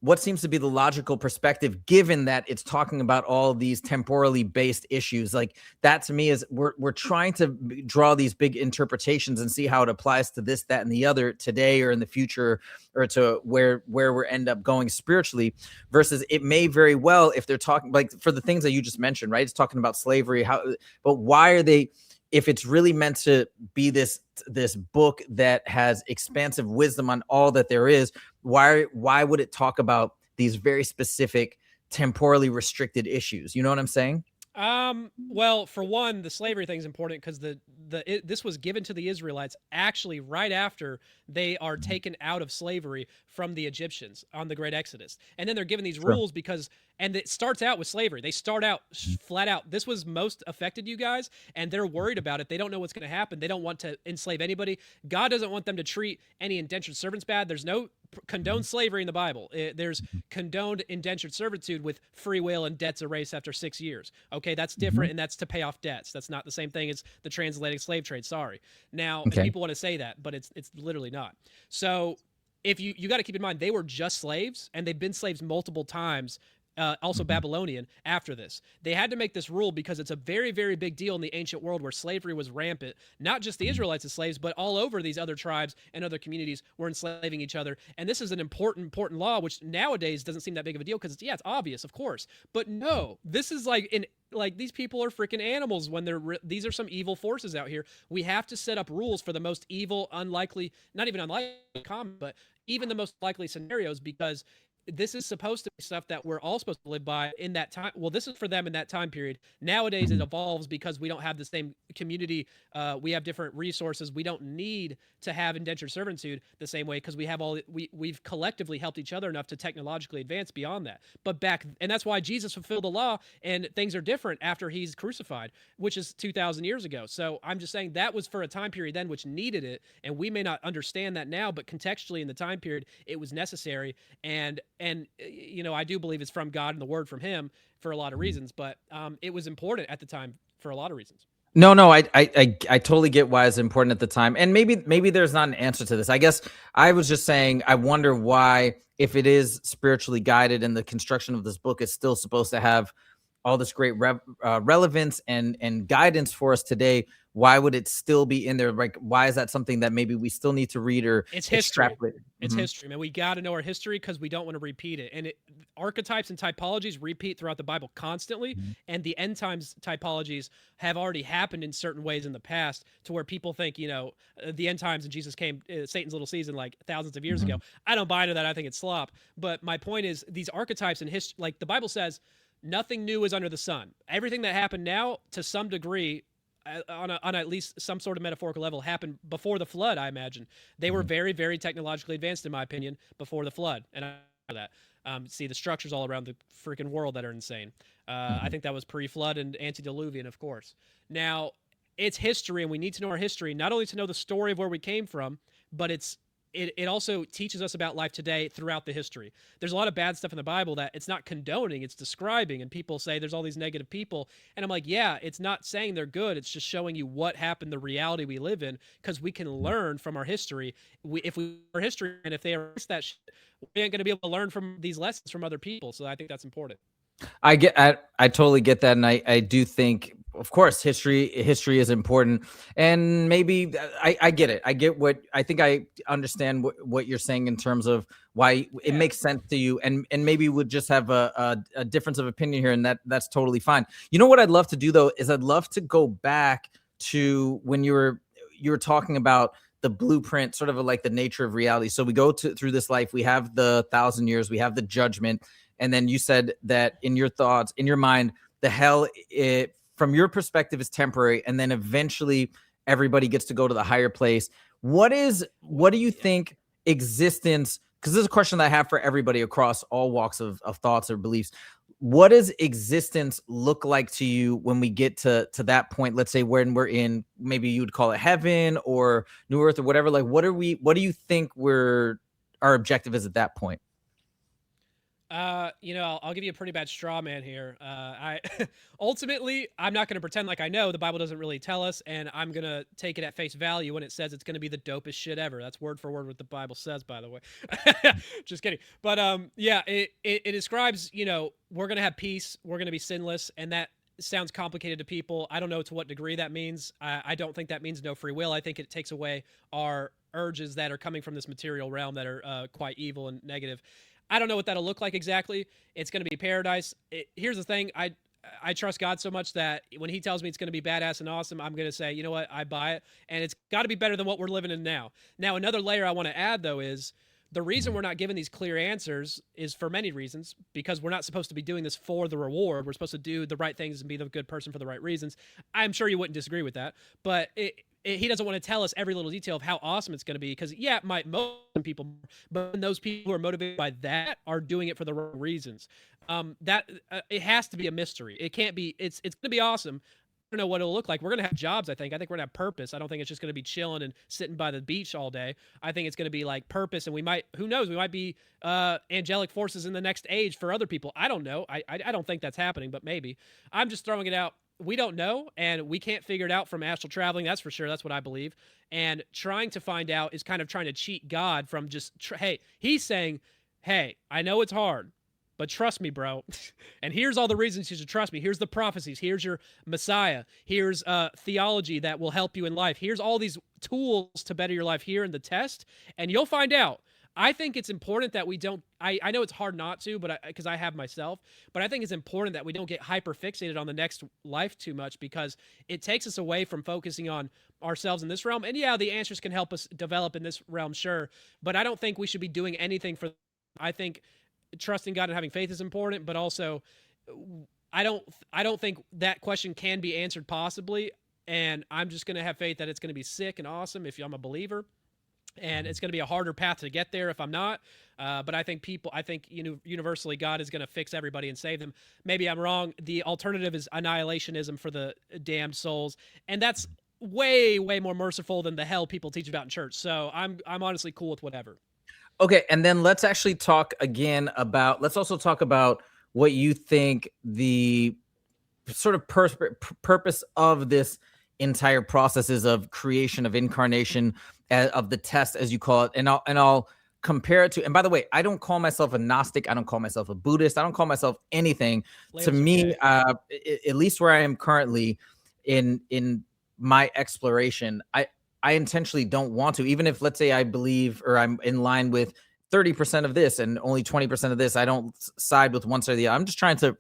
what seems to be the logical perspective, given that it's talking about all these temporally based issues. Like, that to me is we're trying to draw these big interpretations and see how it applies to this, that, and the other today or in the future, or to where we end up going spiritually, versus it may very well, if they're talking like for the things that you just mentioned, right? It's talking about slavery, but why are they, if it's really meant to be this book that has expansive wisdom on all that there is, why would it talk about these very specific temporally restricted issues? You know what I'm saying? Well, for one, the slavery thing is important because this was given to the Israelites actually right after they are taken out of slavery from the Egyptians on the Great Exodus. And then they're given these rules because, and it starts out with slavery. They start out flat out, this was most affected you guys, and they're worried about it. They don't know what's going to happen. They don't want to enslave anybody. God doesn't want them to treat any indentured servants bad. There's no condoned slavery in the Bible. There's condoned indentured servitude with free will and debts erased after 6 years. Okay, that's different, and that's to pay off debts. That's not the same thing as the transatlantic slave trade. Sorry. Now, people want to say that, but it's literally not. So if you got to keep in mind, they were just slaves, and they've been slaves multiple times. Also Babylonian after this. They had to make this rule because it's a very, very big deal in the ancient world where slavery was rampant. Not just the Israelites as slaves, but all over these other tribes and other communities were enslaving each other. And this is an important law, which nowadays doesn't seem that big of a deal because it's obvious, of course. But no, this is like these people are freaking animals when these are some evil forces out here. We have to set up rules for the most evil, unlikely, not even unlikely, common, but even the most likely scenarios, because this is supposed to be stuff that we're all supposed to live by in that time. Well, this is for them in that time period. Nowadays, it evolves because we don't have the same community. We have different resources. We don't need to have indentured servitude the same way because we have we've collectively helped each other enough to technologically advance beyond that. But and that's why Jesus fulfilled the law, and things are different after he's crucified, which is 2,000 years ago. So I'm just saying that was for a time period then which needed it, and we may not understand that now, but contextually in the time period, it was necessary. And I do believe it's from God and the word from him for a lot of reasons, but it was important at the time for a lot of reasons. No, I totally get why it's important at the time, and maybe there's not an answer to this. I guess I was just saying I wonder why, if it is spiritually guided and the construction of this book is still supposed to have all this great relevance and guidance for us today, why would it still be in there? Like, why is that something that maybe we still need to read or It's history. extrapolate? It's history, man. We got to know our history because we don't want to repeat it. And archetypes and typologies repeat throughout the Bible constantly. Mhm. And the end times typologies have already happened in certain ways in the past, to where people think, the end times and Jesus came, Satan's little season, like thousands of years ago. I don't buy into that. I think it's slop. But my point is, these archetypes in history, like the Bible says, nothing new is under the sun. Everything that happened now, to some degree, on at least some sort of metaphorical level, happened before the flood. I imagine they were very, very technologically advanced, in my opinion, before the flood, and I know that. See the structures all around the freaking world that are insane. I think that was pre-flood and antediluvian, of course. Now, it's history, and we need to know our history, not only to know the story of where we came from, but it also teaches us about life today throughout the history. There's a lot of bad stuff in the Bible that it's not condoning, it's describing, and people say there's all these negative people, and I'm like, yeah, it's not saying they're good, it's just showing you what happened, the reality we live in, because we can learn from our history. If we our history, and if they erase that shit, we ain't going to be able to learn from these lessons from other people. So I think that's important. I totally get that, and I do think, of course, history is important, and maybe I get it. I get what I think. I understand what you're saying in terms of why it makes sense to you, and maybe we'll just have a difference of opinion here, and that's totally fine. You know what I'd love to do though is I'd love to go back to when you were talking about the blueprint, sort of like the nature of reality. So we go through this life. We have the 1,000 years. We have the judgment. And then you said that in your thoughts, in your mind, the hell, from your perspective, is temporary, and then eventually everybody gets to go to the higher place. What do you think existence? Because this is a question that I have for everybody across all walks of thoughts or beliefs. What does existence look like to you when we get to that point? Let's say when we're in, maybe you would call it heaven or new earth or whatever. Like, what do you think our objective is at that point? I'll give you a pretty bad straw man here. I ultimately, I'm not going to pretend like I know. The Bible doesn't really tell us, and I'm going to take it at face value when it says it's going to be the dopest shit ever. That's word for word what the Bible says, by the way. Just kidding. But yeah, it describes, we're going to have peace, we're going to be sinless, and that sounds complicated to people. I don't know to what degree that means. I don't think that means no free will. I think it takes away our urges that are coming from this material realm that are quite evil and negative. I don't know what that'll look like exactly. It's going to be paradise. Here's the thing. I trust God so much that when he tells me it's going to be badass and awesome, I'm going to say, you know what? I buy it. And it's got to be better than what we're living in now. Now, another layer I want to add, though, is the reason we're not given these clear answers is for many reasons, because we're not supposed to be doing this for the reward. We're supposed to do the right things and be the good person for the right reasons. I'm sure you wouldn't disagree with that. But he doesn't want to tell us every little detail of how awesome it's going to be, because yeah, it might motivate some people, but those people who are motivated by that are doing it for the wrong reasons. It has to be a mystery. It can't be. It's going to be awesome. I don't know what it'll look like. We're going to have jobs. I think we're going to have purpose. I don't think it's just going to be chilling and sitting by the beach all day. I think it's going to be like purpose, and we might, who knows, we might be angelic forces in the next age for other people. I don't know. I don't think that's happening, but maybe. I'm just throwing it out. We don't know, and we can't figure it out from astral traveling. That's for sure. That's what I believe. And trying to find out is kind of trying to cheat God from just, hey, he's saying, hey, I know it's hard, but trust me, bro. And here's all the reasons you should trust me. Here's the prophecies. Here's your Messiah. Here's theology that will help you in life. Here's all these tools to better your life here in the test, and you'll find out. I think it's important that we don't, I know it's hard not to, but because I have myself, but I think it's important that we don't get hyper fixated on the next life too much, because it takes us away from focusing on ourselves in this realm. And yeah, the answers can help us develop in this realm, sure, but I don't think we should be doing anything for, I think trusting God and having faith is important, but also I don't think that question can be answered possibly. And I'm just going to have faith that it's going to be sick and awesome if I'm a believer. And it's going to be a harder path to get there if I'm not. But I think universally God is going to fix everybody and save them. Maybe I'm wrong. The alternative is annihilationism for the damned souls. And that's way, way more merciful than the hell people teach about in church. So I'm honestly cool with whatever. Okay. And then let's actually talk again about, let's also talk about what you think the sort of purpose of this entire processes of creation, of incarnation, of the test, as you call it, and I'll compare it to. And by the way, I don't call myself a Gnostic. I don't call myself a Buddhist. I don't call myself anything. To me, okay. At least where I am currently in my exploration, I intentionally don't want to, even if, let's say, I believe or I'm in line with 30% of this and only 20% of this. I don't side with one side or the other. I'm just trying to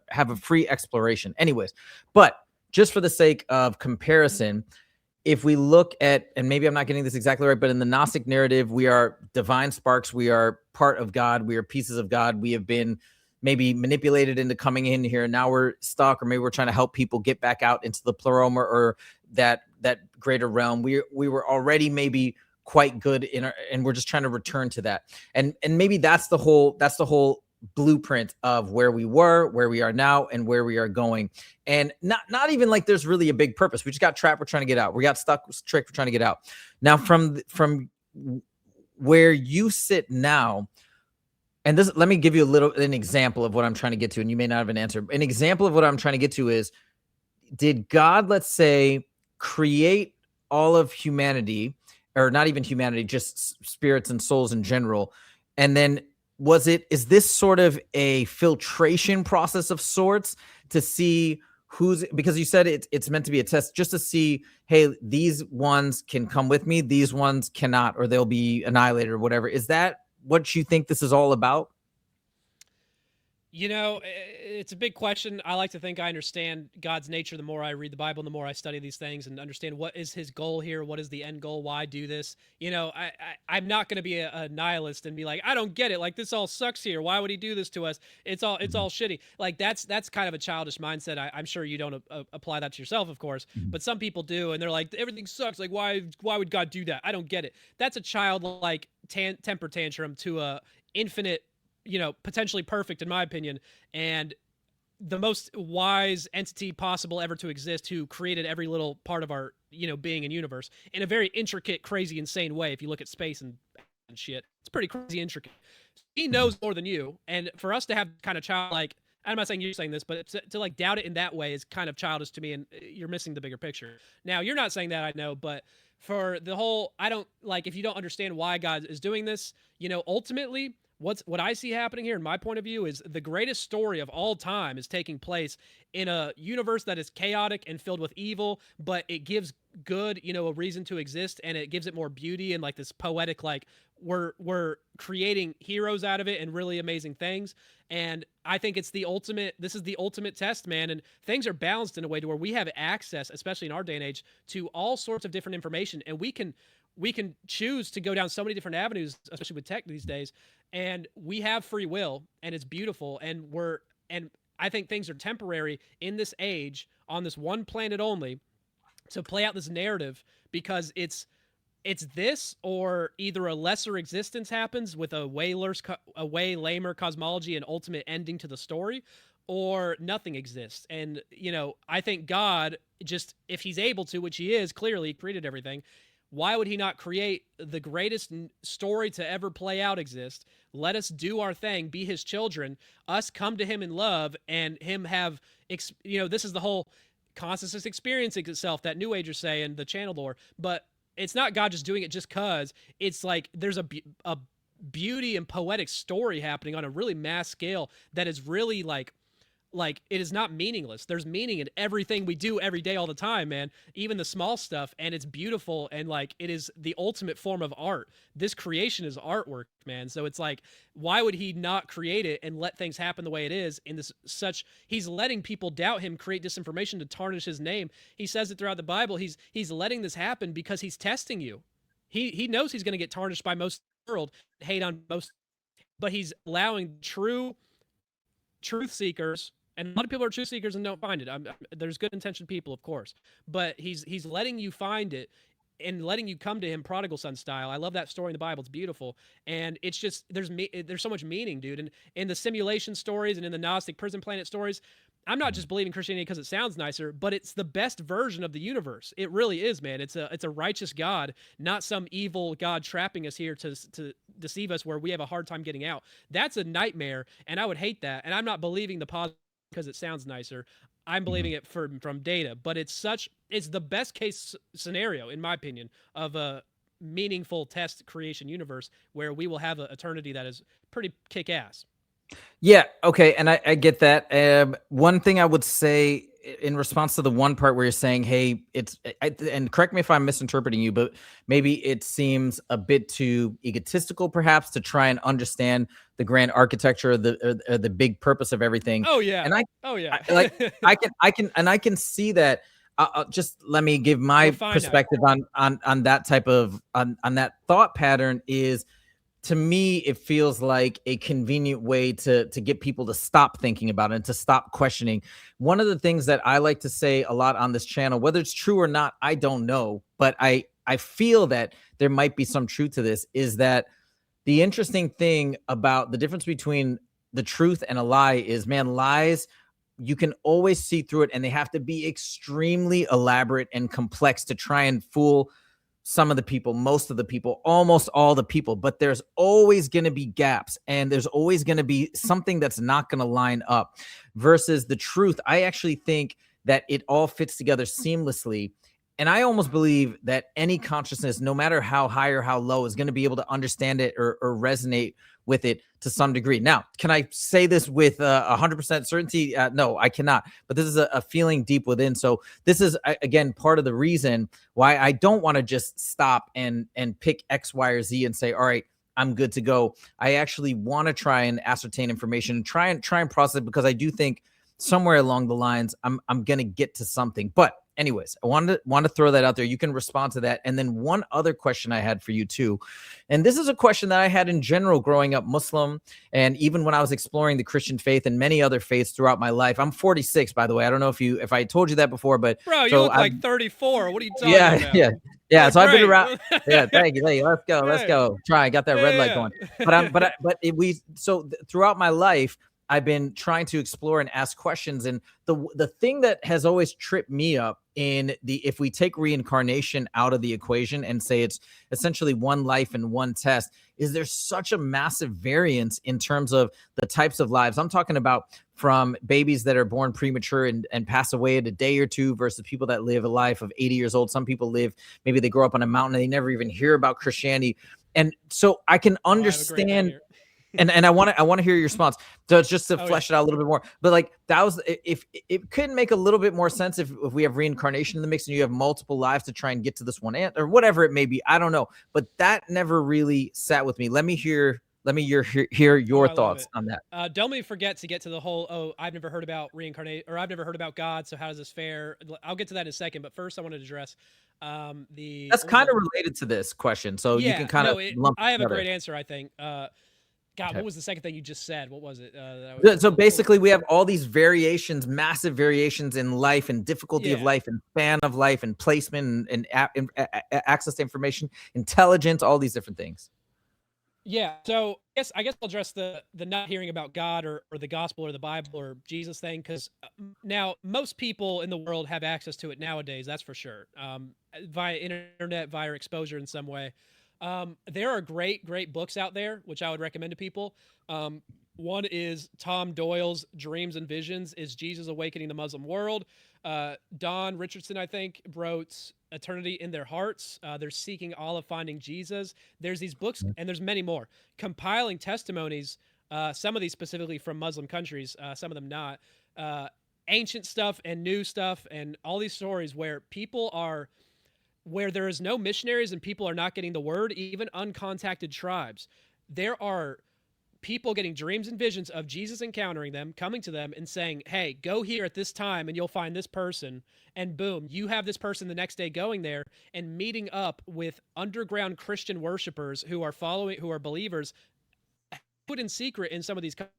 have a free exploration. Anyways, but just for the sake of comparison, if we look at, and maybe I'm not getting this exactly right, but in the Gnostic narrative, we are divine sparks. We are part of God. We are pieces of God. We have been maybe manipulated into coming in here. Now we're stuck, or maybe we're trying to help people get back out into the pleroma or that greater realm. We were already maybe quite good in our, and we're just trying to return to that. And maybe that's the whole blueprint of where we were, where we are now, and where we are going. And not even like there's really a big purpose. We just got trapped, we're trying to get out. We got stuck, tricked, we're trying to get out. Now from where you sit now, and this, let me give you an example of what I'm trying to get to, and you may not have an answer. An example of what I'm trying to get to is, did God, let's say, create all of humanity, or not even humanity, just spirits and souls in general, and then is this sort of a filtration process of sorts to see because you said it's meant to be a test, just to see, hey, these ones can come with me, these ones cannot, or they'll be annihilated or whatever. Is that what you think this is all about? You know, it's a big question. I like to think I understand God's nature the more I read the Bible and the more I study these things and understand what is his goal here, what is the end goal, why do this. You know, I'm not going to be a nihilist and be like, I don't get it. Like, this all sucks here. Why would he do this to us? It's all shitty. Like, that's kind of a childish mindset. I'm sure you don't apply that to yourself, of course, but some people do, and they're like, everything sucks. Like, why would God do that? I don't get it. That's a childlike temper tantrum to a infinite, you know, potentially perfect, in my opinion, and the most wise entity possible ever to exist, who created every little part of our, you know, being and universe in a very intricate, crazy, insane way. If you look at space and shit, it's pretty crazy intricate. He knows more than you, and for us to have kind of childlike, I'm not saying you're saying this, but to like doubt it in that way is kind of childish to me, and you're missing the bigger picture. Now, you're not saying that, I know, but for the whole, I don't like, if you don't understand why God is doing this, you know, ultimately, what I see happening here, in my point of view, is the greatest story of all time is taking place in a universe that is chaotic and filled with evil, but it gives good, you know, a reason to exist, and it gives it more beauty and like this poetic, like we're creating heroes out of it and really amazing things. And I think this is the ultimate test, man. And things are balanced in a way to where we have access, especially in our day and age, to all sorts of different information, and we can choose to go down so many different avenues, especially with tech these days. And we have free will, and it's beautiful. And I think things are temporary in this age on this one planet only to play out this narrative, because it's this, or either a lesser existence happens with a way lamer cosmology and ultimate ending to the story, or nothing exists. And, you know, I think God, just, if he's able to, which he is, clearly created everything, why would he not create the greatest story to ever play out exist? Let us do our thing, be his children, us come to him in love, and him have, you know, this is the whole consciousness experiencing itself that New Agers say and the channel lore. But it's not God just doing it just because. It's like there's a beauty and poetic story happening on a really mass scale that is really like it is not meaningless. There's meaning in everything we do every day, all the time, man. Even the small stuff, and it's beautiful, and like it is the ultimate form of art. This creation is artwork, man. So it's like, why would he not create it and let things happen the way it is in this such? He's letting people doubt him, create disinformation to tarnish his name. He says it throughout the Bible. He's letting this happen because he's testing you. He knows he's going to get tarnished by most of the world, hate on most, but he's allowing truth seekers, and a lot of people are truth seekers and don't find it. There's good intentioned people, of course, but he's letting you find it and letting you come to him, prodigal son style. I love that story in the Bible. It's beautiful, and it's just there's so much meaning, dude. And in the simulation stories and in the Gnostic prison planet stories, I'm not just believing Christianity because it sounds nicer, but it's the best version of the universe. It really is, man. It's a righteous God, not some evil God trapping us here to deceive us where we have a hard time getting out. That's a nightmare, and I would hate that. And I'm not believing the positive because it sounds nicer. I'm believing it from data, but it's the best case scenario, in my opinion, of a meaningful test creation universe where we will have an eternity that is pretty kick-ass. Yeah. Okay. And I get that. One thing I would say in response to the one part where you're saying, hey, and correct me if I'm misinterpreting you, but maybe it seems a bit too egotistical perhaps to try and understand the grand architecture of the big purpose of everything. Oh yeah. And Oh yeah. I can see that. Just let me give my perspective on that type of, on that thought pattern is, to me, it feels like a convenient way to get people to stop thinking about it and to stop questioning. One of the things that I like to say a lot on this channel, whether it's true or not, I don't know, but I feel that there might be some truth to this, is that the interesting thing about the difference between the truth and a lie is, man, lies, you can always see through it, and they have to be extremely elaborate and complex to try and fool some of the people, most of the people, almost all the people. But there's always going to be gaps, and there's always going to be something that's not going to line up. Versus the truth, I actually think that it all fits together seamlessly. And I almost believe that any consciousness, no matter how high or how low, is going to be able to understand it or resonate with it to some degree. Now, can I say this with 100% certainty? No, I cannot. But this is a feeling deep within. So this is, again, part of the reason why I don't want to just stop and pick X, Y, or Z and say, all right, I'm good to go. I actually want to try and ascertain information and try and process it, because I do think somewhere along the lines I'm going to get to something. But anyways, I want to throw that out there. You can respond to that. And then one other question I had for you too, and this is a question that I had in general growing up Muslim, and even when I was exploring the Christian faith and many other faiths throughout my life. I'm 46, by the way. I don't know if I told you that before, but bro, you look like 34. What are you talking about? Yeah. So I've been around. Yeah, thank you. Let's go. Try. I got that red light going. But throughout my life, I've been trying to explore and ask questions. And the thing that has always tripped me up if we take reincarnation out of the equation and say it's essentially one life and one test, is there's such a massive variance in terms of the types of lives. I'm talking about from babies that are born premature and pass away in a day or two versus people that live a life of 80 years old. Some people maybe they grow up on a mountain and they never even hear about Christianity. And so I can understand. And I want to hear your response. So it's just to flesh it out a little bit more. But like, that was, if it could make a little bit more sense if we have reincarnation in the mix and you have multiple lives to try and get to this one ant or whatever it may be. I don't know, but that never really sat with me. Let me hear your thoughts on that. Don't let me forget to get to the whole, I've never heard about reincarnation, or I've never heard about God, so how does this fare? I'll get to that in a second, but first I wanted to address that's kind of related to this question, so you can kind of lump I have a great answer, I think. God, okay. What was the second thing you just said? What was it? So basically, we have all these variations, massive variations in life and difficulty of life and span of life and placement and access to information, intelligence, all these different things. Yeah. So I guess I'll address the not hearing about God or the gospel or the Bible or Jesus thing, because now most people in the world have access to it nowadays. That's for sure. Via internet, via exposure in some way. There are great books out there, which I would recommend to people. One is Tom Doyle's Dreams and Visions, Is Jesus Awakening the Muslim World? Don Richardson, I think, wrote Eternity in Their Hearts. They're Seeking Allah, Finding Jesus. There's these books, and there's many more, compiling testimonies, some of these specifically from Muslim countries, some of them not, ancient stuff and new stuff, and all these stories where there is no missionaries and people are not getting the word, even uncontacted tribes. There are people getting dreams and visions of Jesus encountering them, coming to them and saying, hey, go here at this time and you'll find this person. And boom, you have this person the next day going there and meeting up with underground Christian worshipers who are believers, put in secret in some of these countries.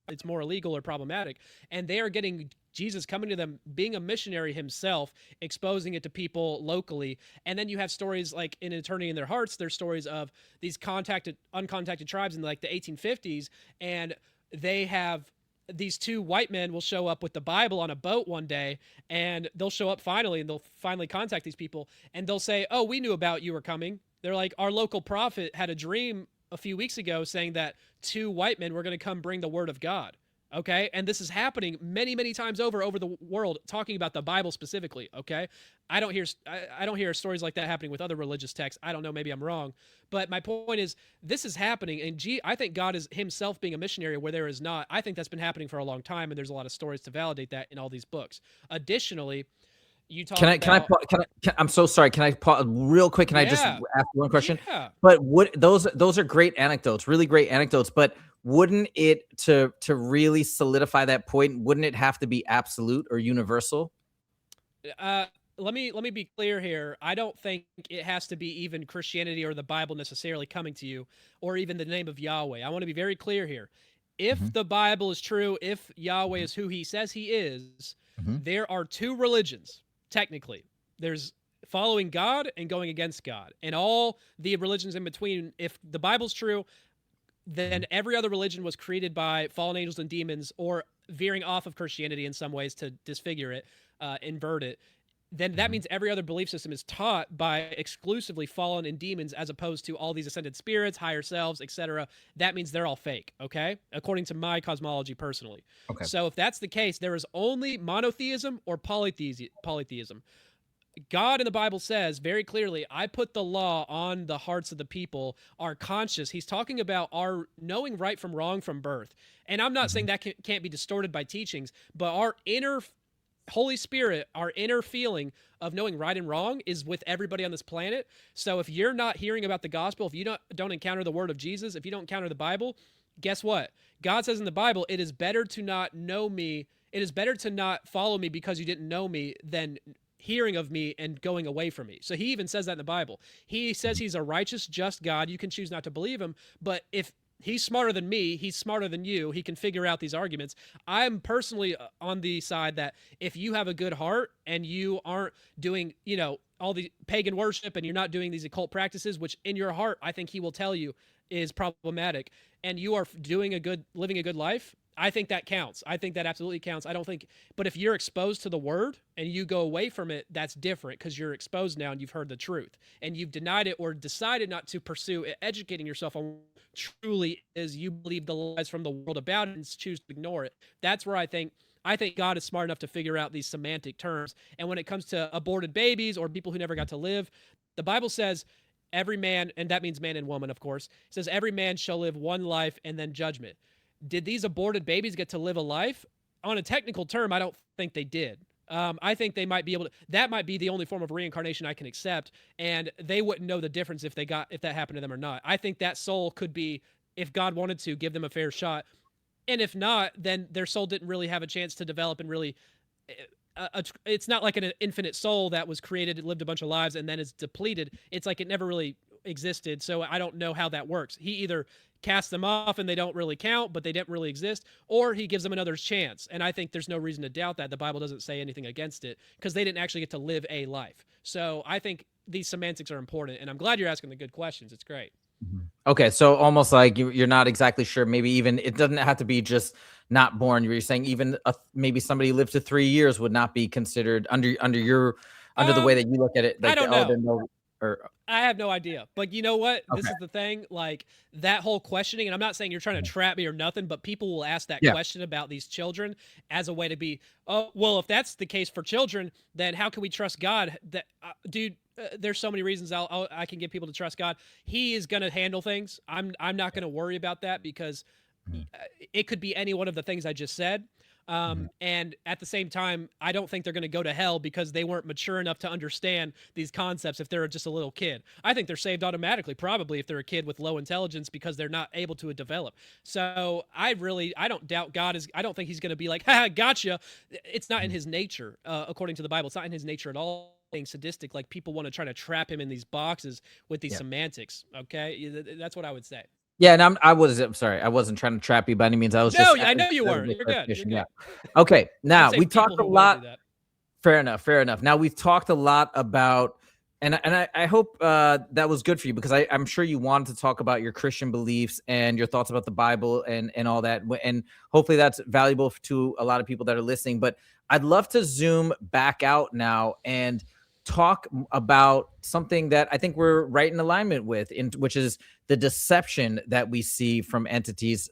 It's more illegal or problematic, and they are getting Jesus coming to them, being a missionary himself, exposing it to people locally. And then you have stories like in Eternity in Their Hearts, there's stories of these uncontacted tribes in like the 1850s, and they have these two white men will show up with the Bible on a boat one day, and they'll show up finally, and they'll finally contact these people, and they'll say, oh, we knew about you were coming. They're like, our local prophet had a dream a few weeks ago saying that two white men were going to come bring the word of God. Okay, and this is happening many times over the world, talking about the Bible specifically. Okay, I don't hear stories like that happening with other religious texts. I don't know, maybe I'm wrong, but my point is this is happening, and I think God is himself being a missionary where there is not. I think that's been happening for a long time, and there's a lot of stories to validate that in all these books. Additionally, you talk about. I'm so sorry. Can I pause real quick? Can I just Yeah. ask one question? Yeah. But those are great anecdotes, really great anecdotes. But wouldn't it to really solidify that point? Wouldn't it have to be absolute or universal? Let me be clear here. I don't think it has to be even Christianity or the Bible necessarily coming to you, or even the name of Yahweh. I want to be very clear here. If Mhm. the Bible is true, if Yahweh is who he says he is, Mhm. there are two religions, technically. There's following God and going against God. And all the religions in between, if the Bible's true, then every other religion was created by fallen angels and demons, or veering off of Christianity in some ways to disfigure it, invert it. Then that means every other belief system is taught by exclusively fallen and demons, as opposed to all these ascended spirits, higher selves, etc. That means they're all fake, okay? According to my cosmology personally. Okay. So if that's the case, there is only monotheism or polytheism. God in the Bible says very clearly, I put the law on the hearts of the people, our conscious. He's talking about our knowing right from wrong from birth. And I'm not saying that can't be distorted by teachings, but our inner Holy Spirit, our inner feeling of knowing right and wrong is with everybody on this planet. So if you're not hearing about the gospel, if you don't encounter the word of Jesus, if you don't encounter the Bible, guess what? God says in the Bible, it is better to not know me. It is better to not follow me because you didn't know me than hearing of me and going away from me. So he even says that in the Bible. He says he's a righteous, just God. You can choose not to believe him, but if he's smarter than me, he's smarter than you, he can figure out these arguments. I'm personally on the side that if you have a good heart and you aren't doing, all the pagan worship, and you're not doing these occult practices, which in your heart, I think he will tell you is problematic, and you are living a good life, I think that counts. I think that absolutely counts. But if you're exposed to the word and you go away from it, that's different, because you're exposed now and you've heard the truth and you've denied it or decided not to pursue educating yourself on what truly is. You believe the lies from the world about it and choose to ignore it. That's where I think God is smart enough to figure out these semantic terms. And when it comes to aborted babies or people who never got to live, the Bible says every man, and that means man and woman, of course, says every man shall live one life and then judgment. Did these aborted babies get to live a life? On a technical term, I don't think they did. I think they might be able to. That might be the only form of reincarnation I can accept, and they wouldn't know the difference if that happened to them or not. I think that soul could be, if God wanted to, give them a fair shot, and if not, then their soul didn't really have a chance to develop and really. It's not like an infinite soul that was created, lived a bunch of lives, and then is depleted. It's like it never really existed. So I don't know how that works. He either casts them off and they don't really count, but they didn't really exist, or he gives them another chance. And I think there's no reason to doubt that. The Bible doesn't say anything against it, because they didn't actually get to live a life. So I think these semantics are important, and I'm glad you're asking the good questions. It's great. Okay, so almost like you're not exactly sure. Maybe even it doesn't have to be just not born. You're saying even maybe somebody who lived to 3 years would not be considered under the way that you look at it. Like, I don't know. No, or I have no idea. But you know what? This okay. is the thing. Like, that whole questioning, and I'm not saying you're trying to trap me or nothing, but people will ask that question about these children as a way to be, oh, well, if that's the case for children, then how can we trust God? That dude, there's so many reasons I can get people to trust God. He is going to handle things. I'm not going to worry about that, because it could be any one of the things I just said. And at the same time, I don't think they're going to go to hell because they weren't mature enough to understand these concepts if they're just a little kid. I think they're saved automatically, probably, if they're a kid with low intelligence, because they're not able to develop. So I don't doubt God I don't think he's going to be like, ha, gotcha. It's not in his nature, according to the Bible. It's not in his nature at all. Being sadistic, like people want to try to trap him in these boxes with these semantics. Okay, that's what I would say. Yeah, and I'm sorry. I wasn't trying to trap you by any means. I was No, just I know you weren't. You're good. You're good. Yeah. Okay. Now we talked a lot. Fair enough. Now we've talked a lot about, and I hope that was good for you, because I'm sure you wanted to talk about your Christian beliefs and your thoughts about the Bible and all that, and hopefully that's valuable to a lot of people that are listening. But I'd love to zoom back out now and talk about something that I think we're right in alignment with, which is the deception that we see from entities.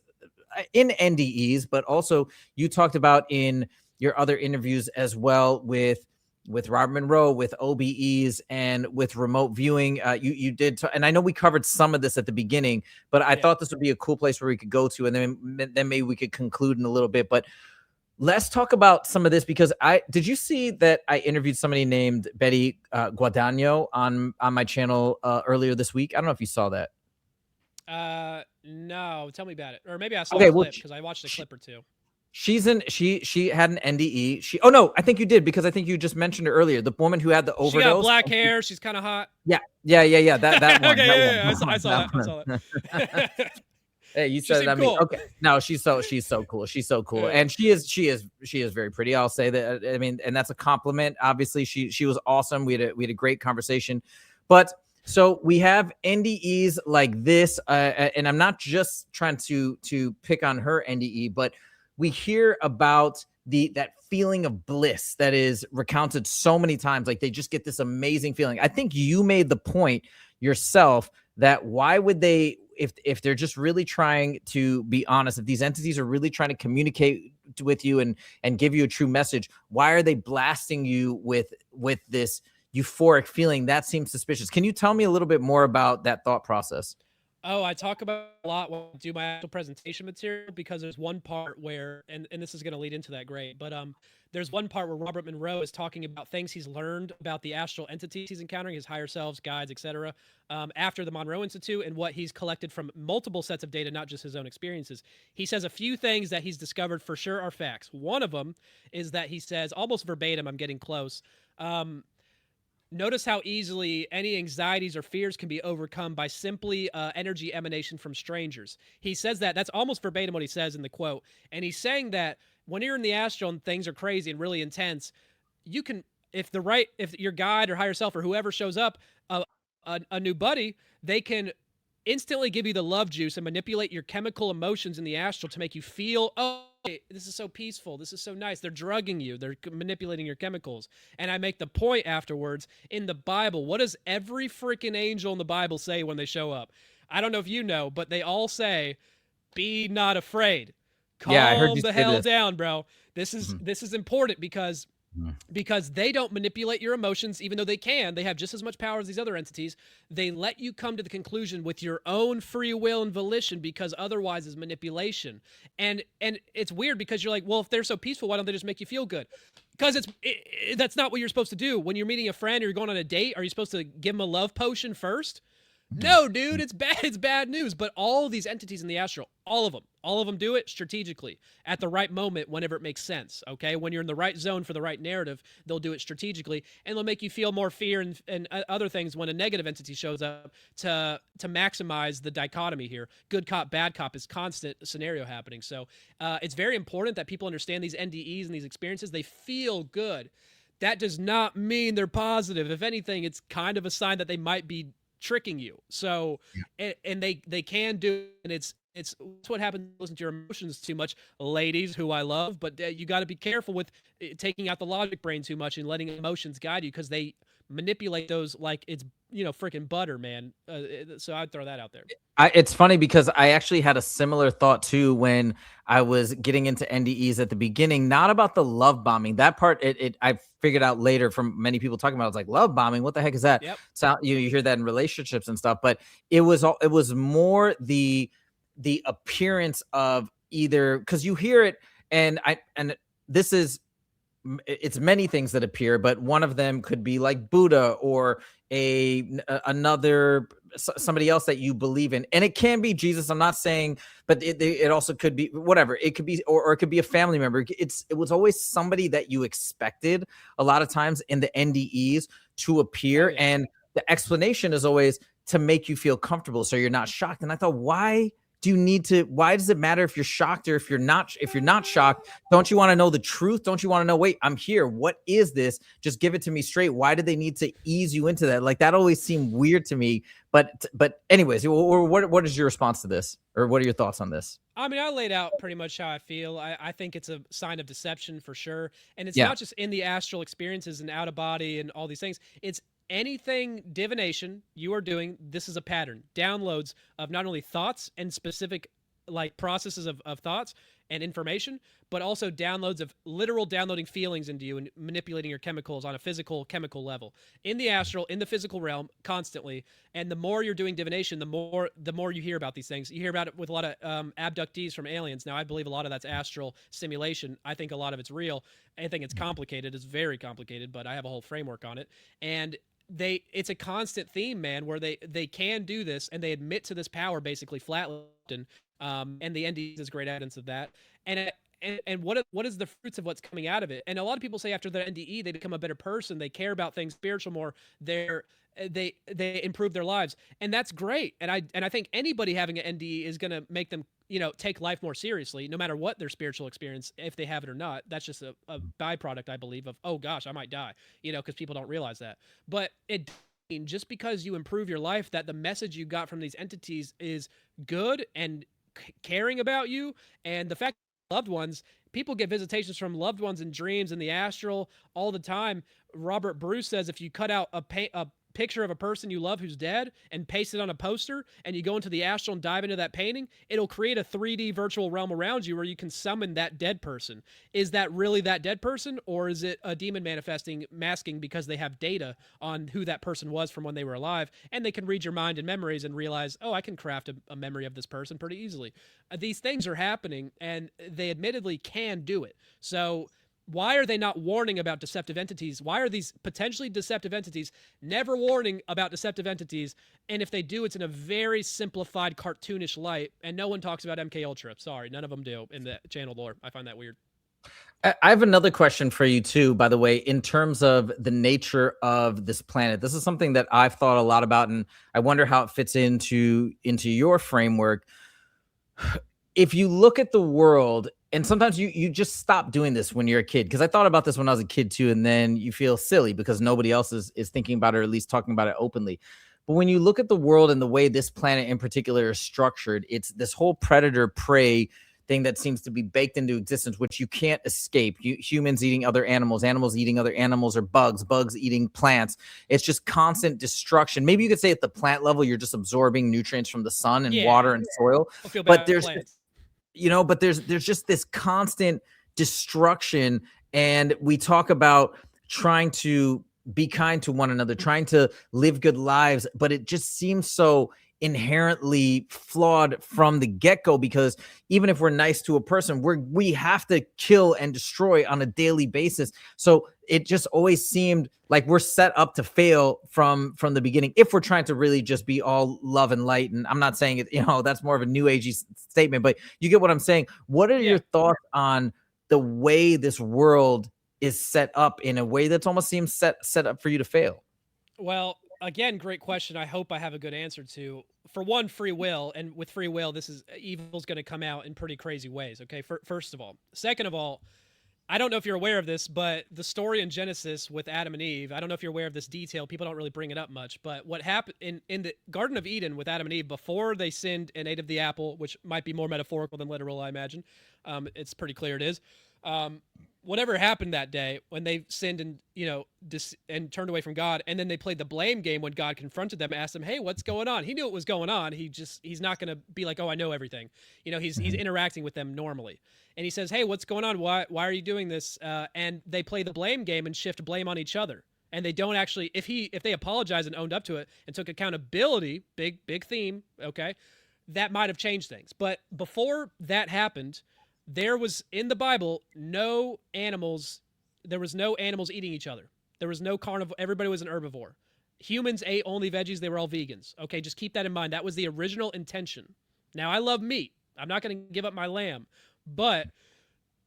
in NDEs, but also you talked about in your other interviews as well with Robert Monroe, with OBEs, and with remote viewing. You did, and I know we covered some of this at the beginning, but I thought this would be a cool place where we could go to, and then maybe we could conclude in a little bit. But let's talk about some of this, because did you see that I interviewed somebody named Betty Guadagno on my channel earlier this week? I don't know if you saw that. No, tell me about it, or maybe I saw Okay, a clip because I watched a clip or two. She had an NDE. Oh no, I think you did, because I think you just mentioned her earlier. The woman who had the overdose. She got black hair. She's kind of hot. Yeah. That one. Okay, I saw that. Hey, you said that. Cool. Okay. No, she's so cool. She's so cool, and she is very pretty. I'll say that. I mean, and that's a compliment. Obviously, she was awesome. We had a great conversation, but so we have NDEs like this, and I'm not just trying to pick on her NDE, but we hear about that feeling of bliss that is recounted so many times. Like, they just get this amazing feeling. I think you made the point yourself that why would they, if they're just really trying to be honest, if these entities are really trying to communicate with you and give you a true message, why are they blasting you with this euphoric feeling? That seems suspicious. Can you tell me a little bit more about that thought process? Oh, I talk about a lot when I do my actual presentation material, because there's one part where, and this is going to lead into that, great, but there's one part where Robert Monroe is talking about things he's learned about the astral entities he's encountering, his higher selves, guides, etc., after the Monroe Institute, and what he's collected from multiple sets of data, not just his own experiences. He says a few things that he's discovered for sure are facts. One of them is that he says, almost verbatim, I'm getting close, notice how easily any anxieties or fears can be overcome by simply energy emanation from strangers. He says that's almost verbatim what he says in the quote. And he's saying that when you're in the astral and things are crazy and really intense, you can, if your guide or higher self or whoever shows up, a new buddy, they can instantly give you the love juice and manipulate your chemical emotions in the astral to make you feel, oh, this is so peaceful. This is so nice. They're drugging you. They're manipulating your chemicals. And I make the point afterwards, in the Bible, what does every freaking angel in the Bible say when they show up? I don't know if you know, but they all say, be not afraid. Calm the hell down, bro. This is important because they don't manipulate your emotions, even though they can. They have just as much power as these other entities. They let you come to the conclusion with your own free will and volition, because otherwise is manipulation. And it's weird, because you're like, well, if they're so peaceful, why don't they just make you feel good? Because that's not what you're supposed to do. When you're meeting a friend or you're going on a date, are you supposed to give them a love potion first? No, dude, it's bad. It's bad news. But all these entities in the astral, all of them do it strategically at the right moment, whenever it makes sense. Okay, when you're in the right zone for the right narrative, they'll do it strategically, and they'll make you feel more fear and other things when a negative entity shows up to maximize the dichotomy here. Good cop, bad cop is constant scenario happening. So it's very important that people understand these NDEs and these experiences. They feel good. That does not mean they're positive. If anything, it's kind of a sign that they might be tricking you. So and they can do, and it's what happens. Listen to your emotions too much, ladies, who I love, but you got to be careful with taking out the logic brain too much and letting emotions guide you, because they manipulate those like it's freaking butter, man. So I'd throw that out there. It's funny, because I actually had a similar thought too when I was getting into NDEs at the beginning. Not about the love bombing. That part, I figured out later from many people talking about it. I was like, love bombing? What the heck is that? Yep. So you hear that in relationships and stuff, but it was more the appearance of either, because you hear it, and this is, it's many things that appear, but one of them could be like Buddha or another somebody else that you believe in, and it can be Jesus. I'm not saying, but it also could be whatever. It could be, or it could be a family member. It was always somebody that you expected a lot of times in the NDEs to appear, and the explanation is always to make you feel comfortable, so you're not shocked. And I thought, why does it matter if you're shocked or if you're not shocked? Don't you want to know the truth? Don't you want to know, wait, I'm here. What is this? Just give it to me straight. Why did they need to ease you into that? Like, that always seemed weird to me. But anyways, what is your response to this? Or what are your thoughts on this? I mean, I laid out pretty much how I feel. I think it's a sign of deception for sure. And it's not just in the astral experiences and out of body and all these things. It's anything divination you are doing. This is a pattern. Downloads of not only thoughts and specific like processes of thoughts and information, but also downloads of literal downloading feelings into you and manipulating your chemicals on a physical chemical level in the astral, in the physical realm, constantly. And the more you're doing divination, the more you hear about these things. You hear about it with a lot of abductees from aliens. Now, I believe a lot of that's astral simulation. I think a lot of it's real. I think it's complicated. It's very complicated, but I have a whole framework on it. And it's a constant theme, man, where they can do this and they admit to this power basically flatly. And the NDEs is great evidence of that. And what is the fruits of what's coming out of it? And a lot of people say after the NDE they become a better person, they care about things spiritual more, they improve their lives, and that's great. And I think anybody having an NDE is going to make them, take life more seriously, no matter what their spiritual experience, if they have it or not. That's just a byproduct, I believe, of, oh gosh, I might die, because people don't realize that. But it, just because you improve your life, that the message you got from these entities is good and caring about you, and the fact loved ones, people get visitations from loved ones in dreams in the astral all the time. Robert Bruce says if you cut out a picture of a person you love who's dead and paste it on a poster, and you go into the astral and dive into that painting, it'll create a 3D virtual realm around you where you can summon that dead person. Is that really that dead person, or is it a demon masking because they have data on who that person was from when they were alive, and they can read your mind and memories and realize, oh, I can craft a memory of this person pretty easily. These things are happening, and they admittedly can do it. So why are they not warning about deceptive entities? Why are these potentially deceptive entities never warning about deceptive entities? And if they do, it's in a very simplified, cartoonish light. And no one talks about MK Ultra. Sorry, none of them do in the channel lore. I find that weird. I have another question for you too, by the way, in terms of the nature of this planet. This is something that I've thought a lot about, and I wonder how it fits into your framework. If you look at the world, and sometimes you just stop doing this when you're a kid, because I thought about this when I was a kid too, and then you feel silly because nobody else is thinking about it, or at least talking about it openly. But when you look at the world and the way this planet in particular is structured, it's this whole predator-prey thing that seems to be baked into existence, which you can't escape. Humans eating other animals, animals eating other animals, or bugs eating plants. It's just constant destruction. Maybe you could say at the plant level, you're just absorbing nutrients from the sun and water and soil. But there's but there's just this constant destruction. And we talk about trying to be kind to one another, trying to live good lives, but it just seems so inherently flawed from the get-go, because even if we're nice to a person, we have to kill and destroy on a daily basis. So it just always seemed like we're set up to fail from the beginning, if we're trying to really just be all love and light. And I'm not saying it, that's more of a new agey statement, but you get what I'm saying. What are your thoughts on the way this world is set up in a way that's almost seems set up for you to fail? Well, again, great question. I hope I have a good answer to. For one, free will, and with free will, evil's going to come out in pretty crazy ways. Okay, first of all. Second of all, I don't know if you're aware of this, but the story in Genesis with Adam and Eve, I don't know if you're aware of this detail. People don't really bring it up much, but what happened in the Garden of Eden with Adam and Eve before they sinned and ate of the apple, which might be more metaphorical than literal, I imagine. It's pretty clear it is. Whatever happened that day when they sinned and and turned away from God, and then they played the blame game when God confronted them, asked them, "Hey, what's going on?" He knew what was going on. He's not going to be like, "Oh, I know everything." He's interacting with them normally, and he says, "Hey, what's going on? Why are you doing this?" And they play the blame game and shift blame on each other. And they don't actually, if they apologized and owned up to it and took accountability, big theme, okay, that might have changed things. But before that happened, there was in the Bible no animals. There was no animals eating each other. There was no carnivore. Everybody was an herbivore. Humans ate only veggies. They were all vegans. Okay, just keep that in mind. That was the original intention. Now, I love meat. I'm not going to give up my lamb. But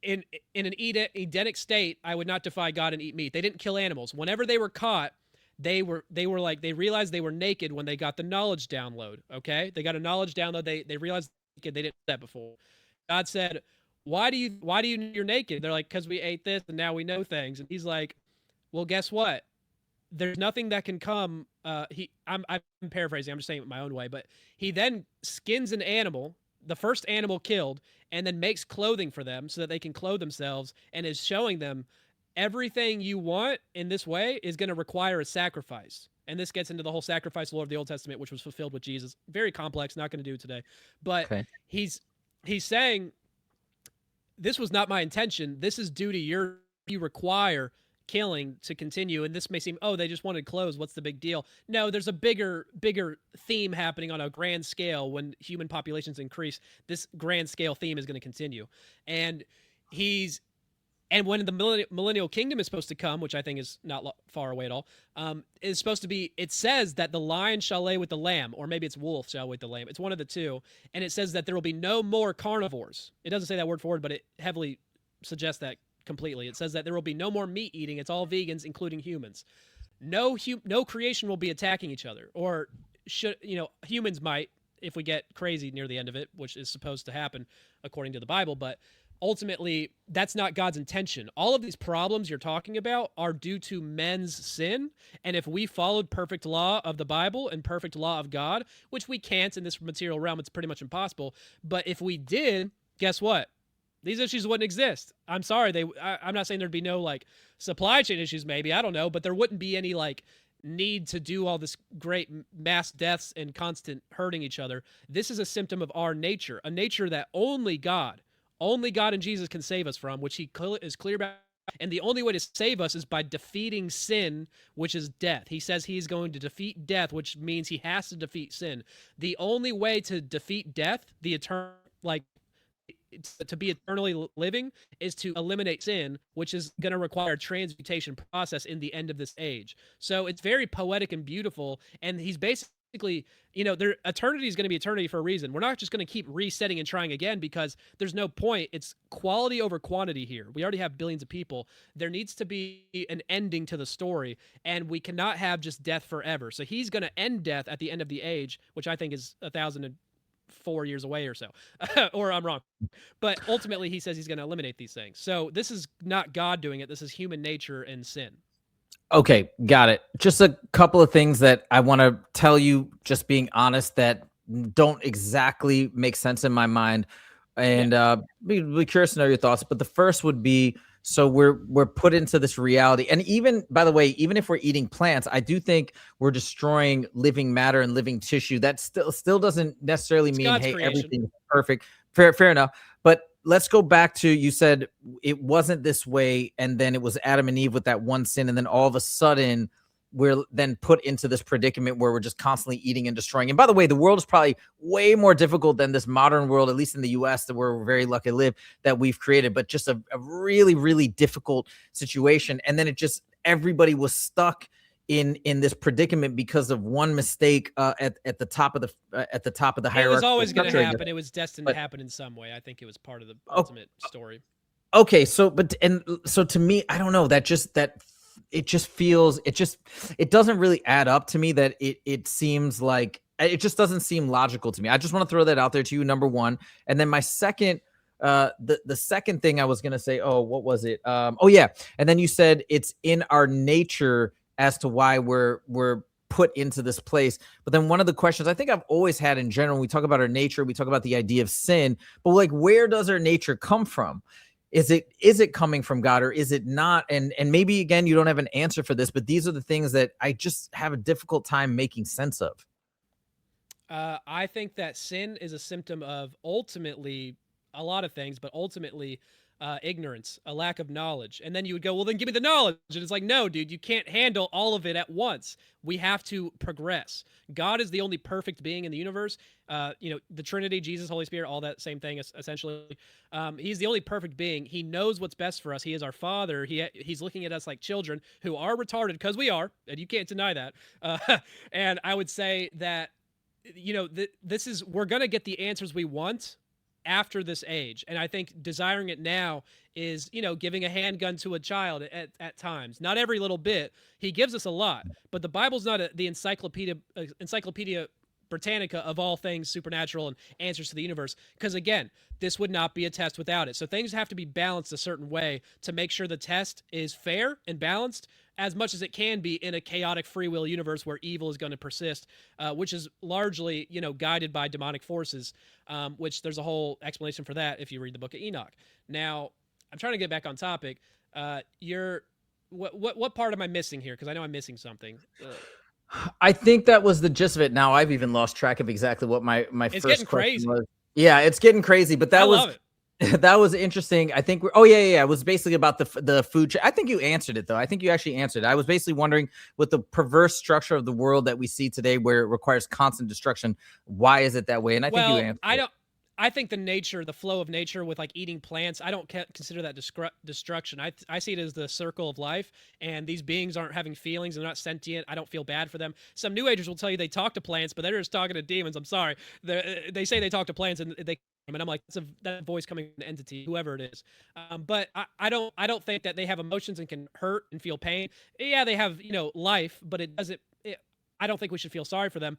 in an Edenic state, I would not defy God and eat meat. They didn't kill animals. Whenever they were caught, they realized they were naked when they got the knowledge download. Okay, they got a knowledge download. They realized they didn't do that before. God said, why do you know you're naked? They're like, because we ate this and now we know things. And he's like, well, guess what? There's nothing that can come. I'm paraphrasing. I'm just saying it my own way. But he then skins an animal, the first animal killed, and then makes clothing for them so that they can clothe themselves, and is showing them everything you want in this way is going to require a sacrifice. And this gets into the whole sacrifice lore of the Old Testament, which was fulfilled with Jesus. Very complex. Not going to do it today. But he's saying this was not my intention. This is due to you require killing to continue. And this may seem, oh, they just wanted clothes. What's the big deal? No, there's a bigger theme happening on a grand scale. When human populations increase, this grand scale theme is going to continue. And when the millennial kingdom is supposed to come, which I think is not far away at all, is supposed to be, it says that the lion shall lay with the lamb, or maybe it's wolf shall lay with the lamb. It's one of the two. And it says that there will be no more carnivores. It doesn't say that word for word, but it heavily suggests that completely. It says that there will be no more meat eating. It's all vegans, including humans. No creation will be attacking each other, or humans might if we get crazy near the end of it, which is supposed to happen according to the Bible, but ultimately that's not God's intention. All of these problems you're talking about are due to men's sin, and if we followed perfect law of the Bible and perfect law of God, which we can't in this material realm, it's pretty much impossible, but if we did, guess what? These issues wouldn't exist. I'm sorry, I'm not saying there'd be no like supply chain issues, maybe, I don't know, but there wouldn't be any like need to do all this great mass deaths and constant hurting each other. This is a symptom of our nature, a nature that only God and Jesus can save us from, which he is clear about. And the only way to save us is by defeating sin, which is death. He says he's going to defeat death, which means he has to defeat sin. The only way to defeat death, the eternal, like to be eternally living, is to eliminate sin, which is going to require a transmutation process in the end of this age. So it's very poetic and beautiful. And he's basically, their eternity is going to be eternity for a reason. We're not just going to keep resetting and trying again, because there's no point. It's quality over quantity here. We already have billions of people. There needs to be an ending to the story, and we cannot have just death forever. So he's going to end death at the end of the age, which I think is 1,004 years away or so, or I'm wrong. But ultimately, he says he's going to eliminate these things. So this is not God doing it. This is human nature and sin. Okay, got it. Just a couple of things that I want to tell you, just being honest, that don't exactly make sense in my mind, and be curious to know your thoughts. But the first would be, so we're put into this reality, and even, by the way, even if we're eating plants, I do think we're destroying living matter and living tissue. That still doesn't necessarily mean, hey, everything's perfect. Fair enough. But let's go back to, you said it wasn't this way, and then it was Adam and Eve with that one sin, and then all of a sudden we're then put into this predicament where we're just constantly eating and destroying. And by the way, the world is probably way more difficult than this modern world, at least in the US, that we're very lucky to live, that we've created, but just a really, really difficult situation. And then everybody was stuck in this predicament because of one mistake at the top of the hierarchy. It was always going to happen. It was destined to happen in some way. I think it was part of the ultimate story. Okay, so to me, I don't know, it doesn't really add up to me. That it seems like, it just doesn't seem logical to me. I just want to throw that out there to you, number one. And then my second, the second thing I was gonna say, what was it? And then you said it's in our nature as to why we're put into this place. But then one of the questions I think I've always had in general, we talk about our nature, we talk about the idea of sin, but like, where does our nature come from? Is it coming from God, or is it not? And maybe, again, you don't have an answer for this, but these are the things that I just have a difficult time making sense of. I think that sin is a symptom of ultimately a lot of things, but ultimately ignorance, a lack of knowledge. And then you would go, well, then give me the knowledge. And it's like, no, dude, you can't handle all of it at once. We have to progress. God is the only perfect being in the universe. The Trinity, Jesus, Holy Spirit, all that same thing, essentially. He's the only perfect being. He knows what's best for us. He is our Father. He's looking at us like children who are retarded, because we are, and you can't deny that. And I would say that, we're going to get the answers we want after this age. And I think desiring it now is, giving a handgun to a child at times. Not every little bit. He gives us a lot, but the Bible's not the Encyclopedia Britannica of all things supernatural and answers to the universe. Because again, this would not be a test without it. So things have to be balanced a certain way to make sure the test is fair and balanced as much as it can be in a chaotic free will universe where evil is going to persist, which is largely, guided by demonic forces, which there's a whole explanation for that if you read the book of Enoch. Now, I'm trying to get back on topic. What part am I missing here? Because I know I'm missing something. I think that was the gist of it. Now I've even lost track of exactly what my first question was. Yeah, it's getting crazy, but I that was love it. that was interesting. I think oh yeah. It was basically about the food chain. I think you answered it though. I think you actually answered it. I was basically wondering, with the perverse structure of the world that we see today, where it requires constant destruction, why is it that way? And I think you Well, answered I it. don't. I think the flow of nature with like eating plants, I don't consider that destruction. I see it as the circle of life, and these beings aren't having feelings, they're not sentient. I don't feel bad for them. Some New Agers will tell you they talk to plants, but they're just talking to demons. I'm sorry. They say they talk to plants, and and I'm like, that voice coming from an entity, whoever it is. But I don't think that they have emotions and can hurt and feel pain. Yeah, they have life, but it doesn't. I don't think we should feel sorry for them.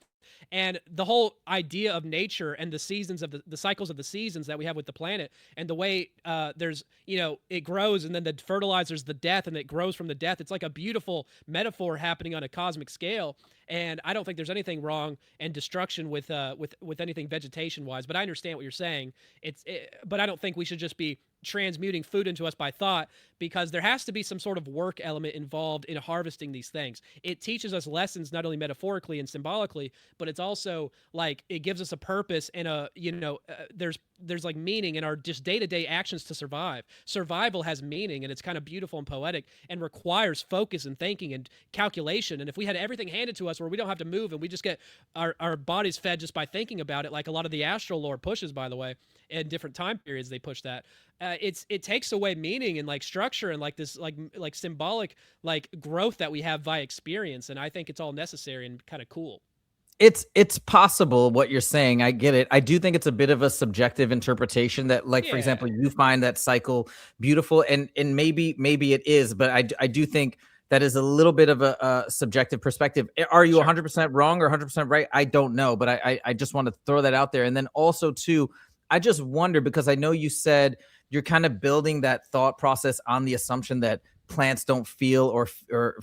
And the whole idea of nature and the seasons of the cycles of the seasons that we have with the planet, and the way there's it grows, and then the fertilizer's the death, and it grows from the death. It's like a beautiful metaphor happening on a cosmic scale. And I don't think there's anything wrong and destruction with anything vegetation wise. But I understand what you're saying. But I don't think we should just be transmuting food into us by thought, because there has to be some sort of work element involved in harvesting these things. It teaches us lessons not only metaphorically and symbolically, but it's also like it gives us a purpose and there's like meaning in our just day-to-day actions to survive. Survival has meaning, and it's kind of beautiful and poetic and requires focus and thinking and calculation. And if we had everything handed to us where we don't have to move and we just get our bodies fed just by thinking about it, like a lot of the astral lore pushes, by the way, in different time periods they push that, it takes away meaning and like structure and like this like symbolic like growth that we have via experience. And I think it's all necessary and kind of cool. It's possible what you're saying. I get it. I do think it's a bit of a subjective interpretation that, like, for Yeah, example, you find that cycle beautiful, and maybe it is, but I do think that is a little bit of a subjective perspective. Are you sure. 100% wrong or 100% right? I don't know, but I just want to throw that out there. And then also too, I just wonder, because I know you said you're kind of building that thought process on the assumption that plants don't feel or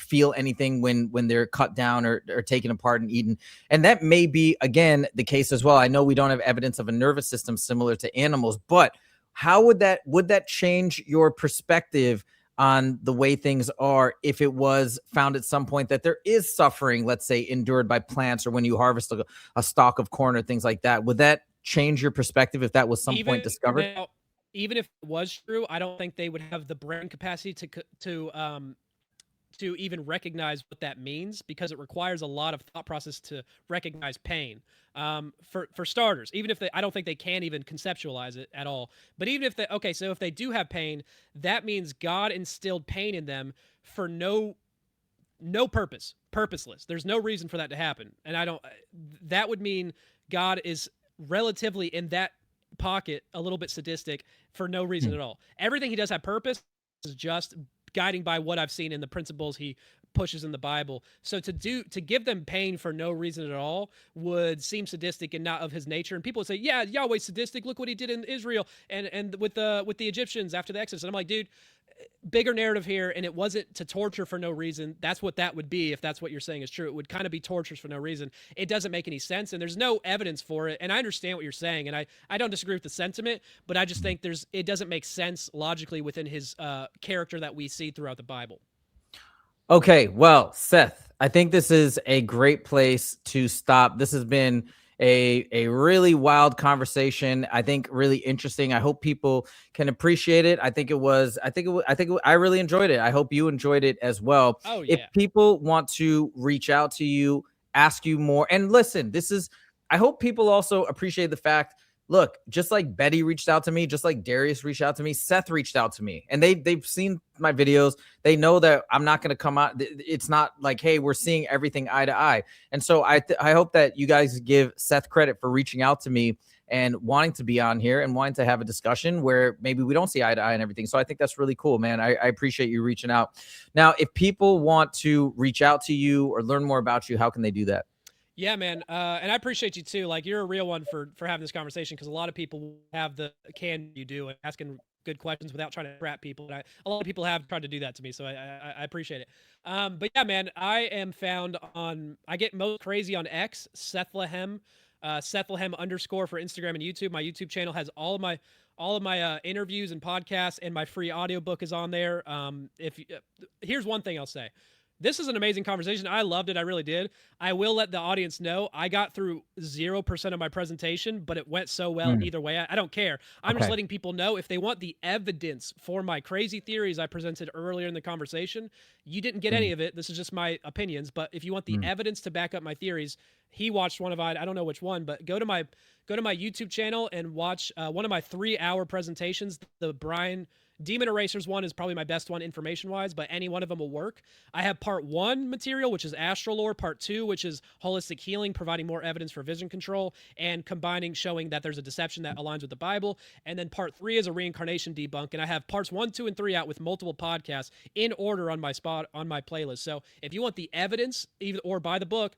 feel anything when they're cut down or taken apart and eaten. And that may be, again, the case as well. I know we don't have evidence of a nervous system similar to animals, but how would that change your perspective on the way things are if it was found at some point that there is suffering, let's say, endured by plants, or when you harvest a stalk of corn or things like that? Would that change your perspective if that was some point Even discovered? now, even if it was true, I don't think they would have the brain capacity to even recognize what that means, because it requires a lot of thought process to recognize pain. For starters, even if I don't think they can even conceptualize it at all. But even if so if they do have pain, that means God instilled pain in them for no purposeless. There's no reason for that to happen. And that would mean God is relatively in that pocket a little bit sadistic for no reason at all. Everything he does have purpose, is just guiding by what I've seen in the principles he pushes in the Bible. So to give them pain for no reason at all would seem sadistic and not of his nature. And people would say, yeah, Yahweh's sadistic. Look what he did in Israel and with the Egyptians after the Exodus. And I'm like, dude, bigger narrative here, and it wasn't to torture for no reason. That's what that would be if that's what you're saying is true. It would kind of be tortures for no reason. It doesn't make any sense, and there's no evidence for it. And I understand what you're saying, and I don't disagree with the sentiment, but I just think it doesn't make sense logically within his character that we see throughout the Bible. Okay, well, Seth, I think this is a great place to stop. This has been a really wild conversation. I think really interesting. I hope people can appreciate it. I really enjoyed it. I hope you enjoyed it as well. Oh If yeah. people want to reach out to you, ask you more, and listen, I hope people also appreciate the fact, look, just like Betty reached out to me, just like Darius reached out to me, Seth reached out to me, and they've seen my videos. They know that I'm not going to come out. It's not like, hey, we're seeing everything eye to eye. And so I hope that you guys give Seth credit for reaching out to me and wanting to be on here and wanting to have a discussion where maybe we don't see eye to eye and everything. So I think that's really cool, man. I appreciate you reaching out. Now, if people want to reach out to you or learn more about you, how can they do that? Yeah, man. And I appreciate you too. Like, you're a real one for having this conversation, because a lot of people have the can you do and asking good questions without trying to trap people. And a lot of people have tried to do that to me, so I appreciate it. But yeah, man, I am found on. I get most crazy on X, Sethlehem, Sethlehem _ for Instagram and YouTube. My YouTube channel has all of my interviews and podcasts, and my free audiobook is on there. Here's one thing I'll say. This is an amazing conversation. I loved it. I really did. I will let the audience know I got through 0% of my presentation, but it went so well either way. I don't care. I'm just letting people know if they want the evidence for my crazy theories I presented earlier in the conversation. You didn't get any of it. This is just my opinions. But if you want the evidence to back up my theories, he watched one of I don't know which one, but go to my YouTube channel and watch one of my 3-hour presentations. The Brian Demon Erasers one is probably my best one information-wise, but any one of them will work. I have part 1 material, which is Astral lore, part 2, which is holistic healing, providing more evidence for vision control, and combining, showing that there's a deception that aligns with the Bible. And then part 3 is a reincarnation debunk. And I have parts 1, 2, and 3 out with multiple podcasts in order on my playlist. So if you want the evidence, even or buy the book,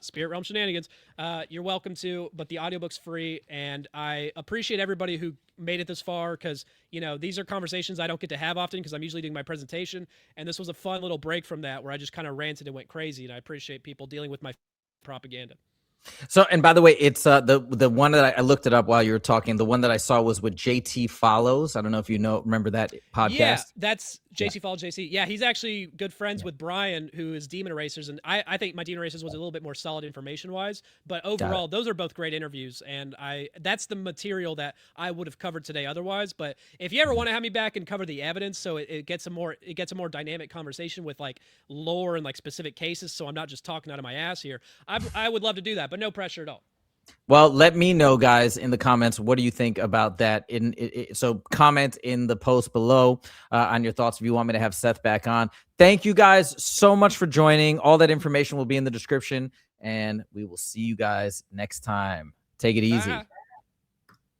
Spirit Realm Shenanigans, you're welcome to, but the audiobook's free. And I appreciate everybody who made it this far, because these are conversations I don't get to have often because I'm usually doing my presentation, and this was a fun little break from that where I just kind of ranted and went crazy, and I appreciate people dealing with my propaganda. So, and by the way, it's the one that I looked it up while you were talking. The one that I saw was with JT Follows. I don't know if remember that podcast. Yeah, that's JT Follows JC. Yeah, he's actually good friends with Brian, who is Demon Erasers, and I think my Demon Erasers was a little bit more solid information wise, but overall those are both great interviews, and that's the material that I would have covered today otherwise. But if you ever want to have me back and cover the evidence, so it gets a more dynamic conversation with like lore and like specific cases, so I'm not just talking out of my ass here, I would love to do that, but no pressure at all. Well, let me know, guys, in the comments, what do you think about that? So comment in the post below on your thoughts if you want me to have Seth back on. Thank you guys so much for joining. All that information will be in the description, and we will see you guys next time. Take it easy.